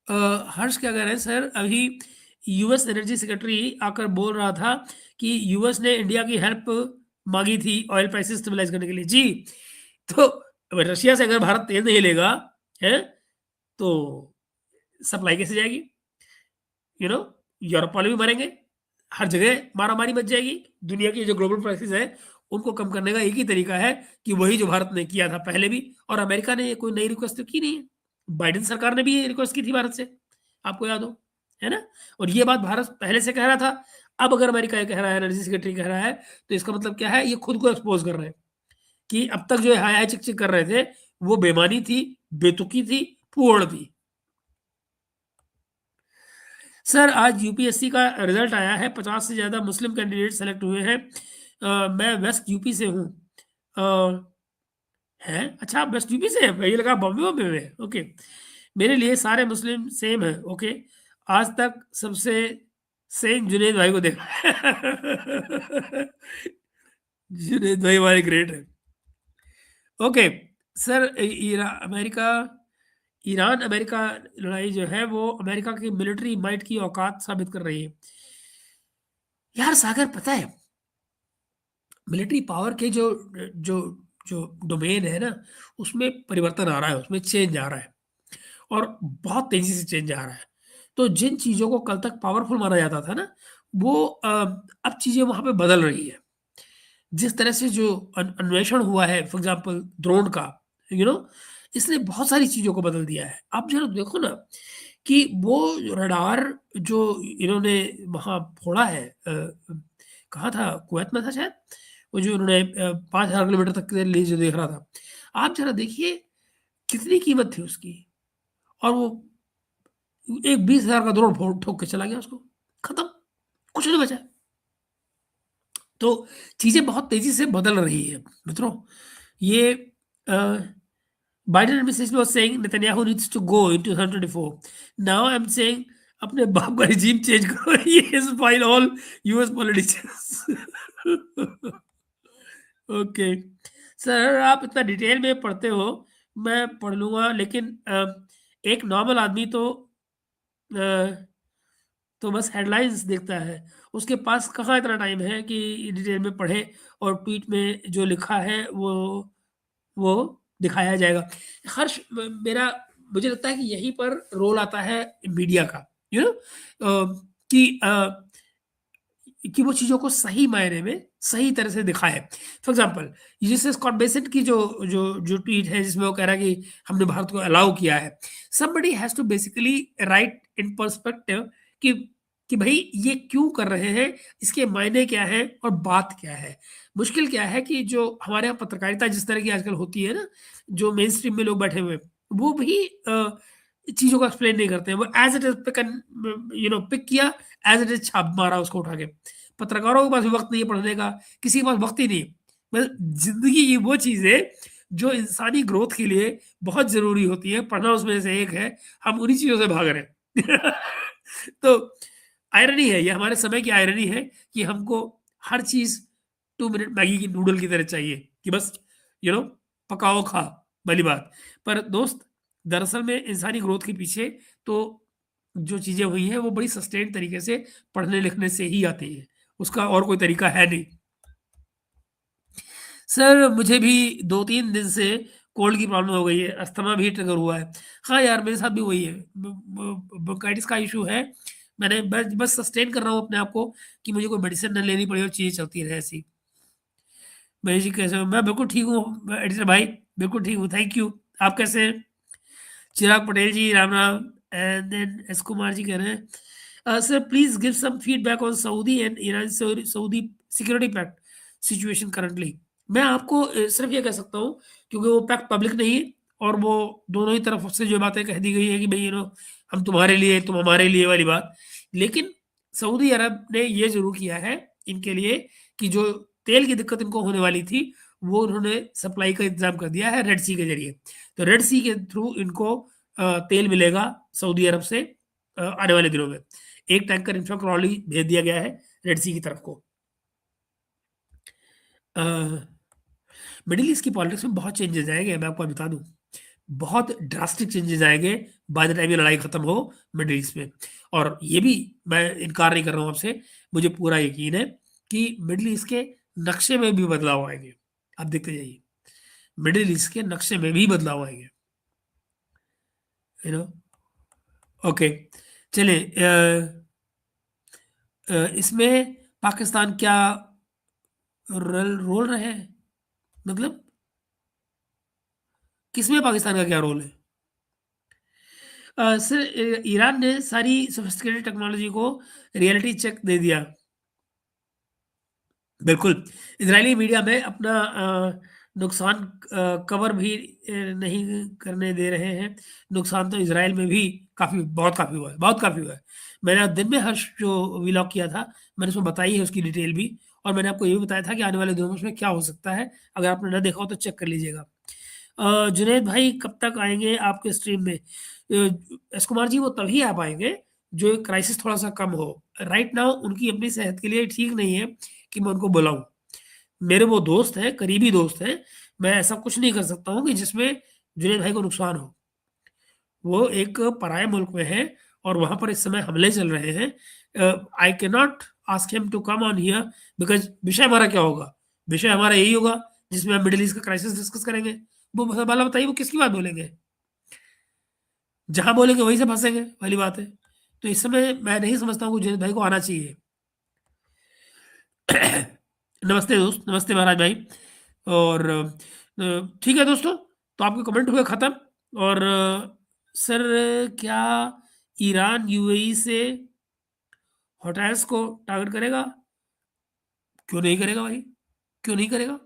हर्ष क्या कह रहे हैं सर, अभी यूएस एनर्जी सेक्रेटरी आकर बोल रहा था कि यूएस ने इंडिया की हेल्प मांगी थी ऑयल प्राइसेस स्टेबलाइज करने के लिए। जी, तो रशिया से अगर भारत तेल नहीं लेगा है तो सप्लाई कैसे जाएगी? यू नो, यूरोप वाले भी मरेंगे, हर जगह मारामारी मच जाएगी। दुनिया की जो ग्लोबल प्राइसेस है उनको कम करने का एक ही तरीका है कि वही जो भारत ने किया था पहले भी, और अमेरिका ने कोई नई रिक्वेस्ट तो की नहीं है। बाइडेन सरकार ने भी ये रिक्वेस्ट की थी भारत से, आपको याद हो, है ना। और ये बात भारत पहले से कह रहा था। अब अगर अमेरिका ये कह रहा है, एनर्जी सेक्रेटरी कह रहा है, तो इसका मतलब क्या है? ये खुद को एक्सपोज कर रहे हैं कि अब तक जो हाय हाय चिक चिक कर रहे थे वो बेमानी थी, बेतुकी थी, पूर्ण थी। सर आज यूपीएससी का रिजल्ट आया है, 50 से ज्यादा मुस्लिम कैंडिडेट सेलेक्ट हुए हैं। मैं वेस्ट यूपी से हूँ। है, अच्छा आप वेस्ट यूपी से हैं, मुझे लगा बॉम्बे बॉम्बे में। ओके, मेरे लिए सारे मुस्लिम सेम है। ओके, आज तक सबसे सेम जुनेद भाई को देखा। जुनेद भाई हमारे ग्रेट है। ओके सर, ईरान अमेरिका लड़ाई जो है वो अमेरिका की मिलिट्री माइट की औकात साबित कर रही है। यार सागर, पता है मिलिट्री पावर के जो जो जो डोमेन है ना, उसमें परिवर्तन आ रहा है, उसमें चेंज आ रहा है, और बहुत तेजी से चेंज आ रहा है। तो जिन चीजों को कल तक पावरफुल माना जाता था ना, वो अब चीजें वहां पे बदल रही है। जिस तरह से जो अन्वेषण हुआ है, फॉर एग्जाम्पल ड्रोन का, यू नो, इसने बहुत सारी चीजों को बदल दिया है। आप जरा देखो ना कि वो रडार जो इन्होंने वहां फोड़ा है, कहाँ था, कुवैत में था शायद, वो जो उन्होंने 5,000 किलोमीटर तक के लिए जो देख रहा था, आप ज़रा देखिए कितनी कीमत थी उसकी, और वो एक 20,000 का ड्रोन फोड़ ठोक के चला गया उसको, खत्म, कुछ नहीं बचा। तो चीज़ें बहुत तेज़ी से बदल रही हैं मित्रों। ये uh, Biden administration was saying Netanyahu needs to go in 2024। Now I am saying अपने बाप का रिजीम चेंज करो। ये is while all US politicians. Okay. Sir आप इतना डिटेल में पढ़ते हो, मैं पढ़ लूँगा, लेकिन एक नॉर्मल आदमी अ तो बस हेडलाइंस देखता है। उसके पास कहाँ इतना टाइम है कि डिटेल में पढ़े और ट्वीट में जो लिखा है वो दिखाया जाएगा। हर्ष मेरा मुझे लगता है कि यहीं पर रोल आता है मीडिया का, यू नो कि वो चीज़ों को सही मायने में, सही तरह से दिखाए। फॉर एग्ज़ाम्पल जैसे स्कॉट बेसेंट की जो जो जो ट्वीट है जिसमें वो कह रहा है कि हमने भारत को अलाउ किया है। Somebody has to basically write in perspective कि कि भई ये क्यों कर रहे हैं, इसके मायने क्या हैं और बात क्या है? मुश्किल क्या है कि जो हमारे यहाँ पत्रकारिता जिस तरह की आजकल होती है ना, जो मेन स्ट्रीम में लोग बैठे हुए हैं, वो भी चीज़ों को एक्सप्लेन नहीं करते हैं। वो एज़ इट इज़ पिक किया, एज़ इट इज़ छाप मारा उसको उठा के। पत्रकारों के पास भी वक़्त नहीं है पढ़ने का, किसी के पास वक़्त ही नहीं है। मतलब ज़िंदगी की वो चीज़ें जो इंसानी ग्रोथ के लिए बहुत ज़रूरी होती है, पढ़ना उसमें से एक है, हम उन्हीं चीज़ों से भाग रहे हैं। तो आयरनी है, ये हमारे समय की आयरनी है कि हमको हर चीज़ 2 मिनट मैगी की नूडल की तरह चाहिए कि बस यू नो पकाओ खा वाली बात। पर दोस्त दरअसल में इंसानी ग्रोथ के पीछे तो जो चीज़ें हुई हैं वो बड़ी सस्टेन्ड तरीके से पढ़ने-लिखने से ही आती हैं। उसका और कोई तरीका है नहीं। सर मुझे भी 2-3 दिन से कोल्ड की प्रॉब्लम हो गई है, अस्थमा भी ट्रिगर हुआ है। हाँ यार, मेरे साथ भी वही है। ब्रोंकाइटिस का इश्यू है। मैंने बस बस सस्टेन कर रहा हूँ अपने आप को कि मुझे कोई मेडिसिन ना लेनी पड़े और चीज़ें चलती रहें ऐसी। महेश जी कैसे हो? मैं बिल्कुल ठीक हूँ एडिटर भाई, बिल्कुल ठीक हूँ, थैंक यू। आप कैसे हैं? Chirag Patel ji, Ram Ram. And then S Kumar ji कह रहे हैं sir please give some feedback on Saudi and Iran Saudi security pact situation currently. मैं आपको सिर्फ ये कह सकता हूँ क्योंकि वो पैक्ट पब्लिक नहीं है और वो दोनों ही तरफ से जो बातें कह दी गई है कि भाई हम तुम्हारे लिए तुम हमारे लिए वाली बात। लेकिन सऊदी अरब ने ये जरूर किया है इनके लिए कि जो तेल की दिक्कत इनको होने वाली थी वो उन्होंने सप्लाई का इंतजाम कर दिया है रेड सी के जरिए। तो रेड सी के थ्रू इनको तेल मिलेगा सऊदी अरब से आने वाले दिनों में। एक टैंकर इनफैक्ट ऑलरेडी भेज दिया गया है रेड सी की तरफ को। अ, मिडल ईस्ट की पॉलिटिक्स में बहुत चेंजेस आएंगे, मैं आपको बता दूं। बहुत ड्रास्टिक चेंजेस आएंगे बाय द टाइम ये लड़ाई खत्म हो मिडल ईस्ट में। और ये भी मैं इनकार नहीं कर रहा हूँ आपसे, मुझे पूरा यकीन है कि मिडल ईस्ट के नक्शे में भी बदलाव आएंगे। आप देखते जाइए, मिडल ईस्ट के नक्शे में भी बदलाव आएंगे। You know okay. चलिए इसमें पाकिस्तान क्या रोल रोल रहे हैं, मतलब किसमें पाकिस्तान का क्या रोल है? सर ईरान ने सारी सोफिस्टिकेटेड टेक्नोलॉजी को रियलिटी चेक दे दिया। बिल्कुल, इज़राइली मीडिया में अपना नुकसान कवर भी नहीं करने दे रहे हैं। नुकसान तो इज़राइल में भी काफ़ी हुआ है, बहुत काफ़ी हुआ है। मैंने दिन में हर्ष जो व्लॉग किया था, मैंने उसमें बताई है उसकी डिटेल भी, और मैंने आपको ये भी बताया था कि आने वाले दिनों में उसमें क्या हो सकता है। अगर आपने ना देखा हो तो चेक कर लीजिएगा। जुनैद भाई कब तक आएँगे आपके स्ट्रीम में? एस कुमार जी वो तभी आ पाएँगे जो क्राइसिस थोड़ा-सा कम हो। राइट नाउ उनकी अपनी सेहत के लिए ठीक नहीं है कि मैं उनको बुलाऊँ। मेरे वो दोस्त हैं, करीबी दोस्त हैं, मैं ऐसा कुछ नहीं कर सकता हूँ कि जिसमें जुनैद भाई को नुकसान हो। वो एक पराये मुल्क में हैं और वहाँ पर इस समय हमले चल रहे हैं। I can not ask him to come on here because विषय हमारा क्या होगा? विषय हमारा यही होगा जिसमें हम मिडल ईस्ट का क्राइसिस डिस्कस करेंगे। वो भला बताइए वो किसकी बात बोलेंगे? जहाँ बोलेंगे वहीं से फँसेंगे, पहली बात है। तो इस समय मैं नहीं समझता हूँ कि जुनैद भाई को आना चाहिए। नमस्ते दोस्त, नमस्ते महाराज भाई। और ठीक है दोस्तों, तो आपके कमेंट हुए ख़त्म। और सर क्या ईरान यूएई से होटाल्स को टारगेट करेगा? क्यों नहीं करेगा भाई? क्यों नहीं करेगा?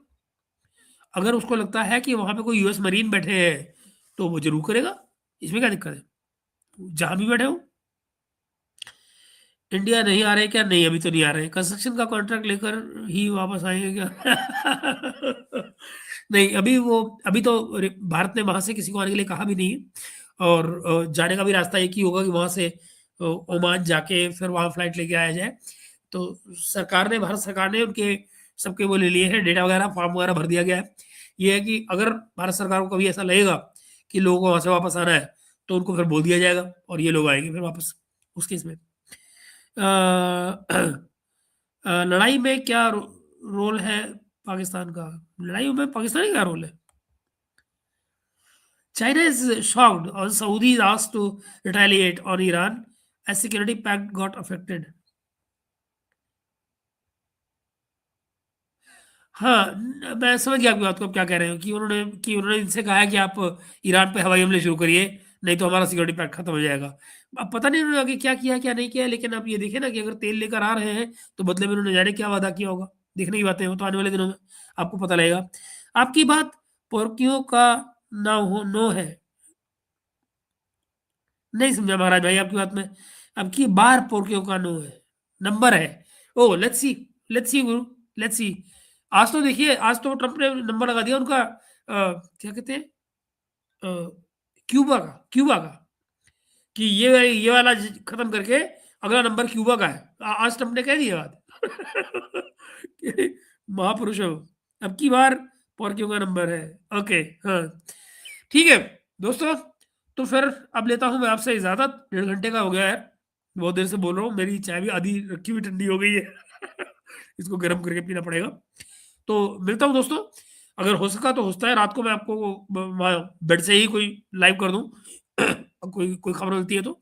अगर उसको लगता है कि वहाँ पे कोई यूएस मरीन बैठे हैं, तो वो ज़रूर करेगा, इसमें क्या दिक्कत है? जहाँ भी बैठे हों। इंडिया नहीं आ रहे क्या? नहीं, अभी तो नहीं आ रहे। कंस्ट्रक्शन का कॉन्ट्रैक्ट लेकर ही वापस आएँगे क्या? नहीं, अभी तो भारत ने वहाँ से किसी को आने के लिए कहा भी नहीं है और जाने का भी रास्ता एक ही होगा कि वहाँ से ओमान जाके फिर वहाँ फ्लाइट लेके आया जाए। तो भारत सरकार ने उनके सबके वो ले लिए हैं, डेटा वगैरह, फॉर्म वगैरह भर दिया गया है। ये है कि अगर भारत सरकार को कभी ऐसा लगेगा कि लोगों को वहाँ से वापस आना है, तो उनको फिर बोल दिया जाएगा और ये लोग आएँगे फिर वापस उस केस में। लड़ाई में क्या रोल है पाकिस्तान का? लड़ाई में पाकिस्तान का क्या रोल है? China is shocked on Saudi's asked to retaliate on Iran as security pact got affected. हाँ, मैं समझ गया आपकी बात को, आप क्या कह रहे हो कि उन्होंने इनसे कहा है कि आप ईरान पे हवाई हमले शुरू करिए, नहीं तो हमारा सिक्योरिटी पैक्ट खत्म हो जाएगा। अब पता नहीं उन्होंने आगे क्या किया, क्या नहीं किया, लेकिन आप ये देखिए ना कि अगर तेल लेकर आ रहे हैं, तो बदले में उन्होंने जाने क्या वादा किया होगा। देखने की बातें हैं, वो तो आने वाले दिनों में आपको पता लगेगा। आपकी बात पोर्कियों का नो है। नहीं समझा महाराज भाई आपकी बात में। अब की बार पोर्कियों का नो है, नंबर है। ओह! Let's see Guru, let's see. आज तो देखिए, आज तो ट्रम्प ने नंबर लगा दिया उनका क्या कहते हैं अ, क्यूबा का कि ये वाला खत्म करके अगला नंबर क्यूबा का है। आज ट्रम्प ने कह दी ये बात। कि महापुरुष हो, अब की बार पोर्कियों का नंबर है। ओके, हाँ, ठीक है दोस्तों। तो फिर अब लेता हूँ मैं आपसे इजाज़त, 1.5 घंटे का हो गया है। बहुत देर से बोल रहा हूँ, मेरी चाय भी आधी रखी हुई ठंडी हो गई है। इसको गर्म करके पीना पड़ेगा। तो मिलता हूँ दोस्तों, अगर हो सका तो होता है रात को मैं आपको बेड से ही कोई लाइव कर दूँ। कोई कोई खबर मिलती है तो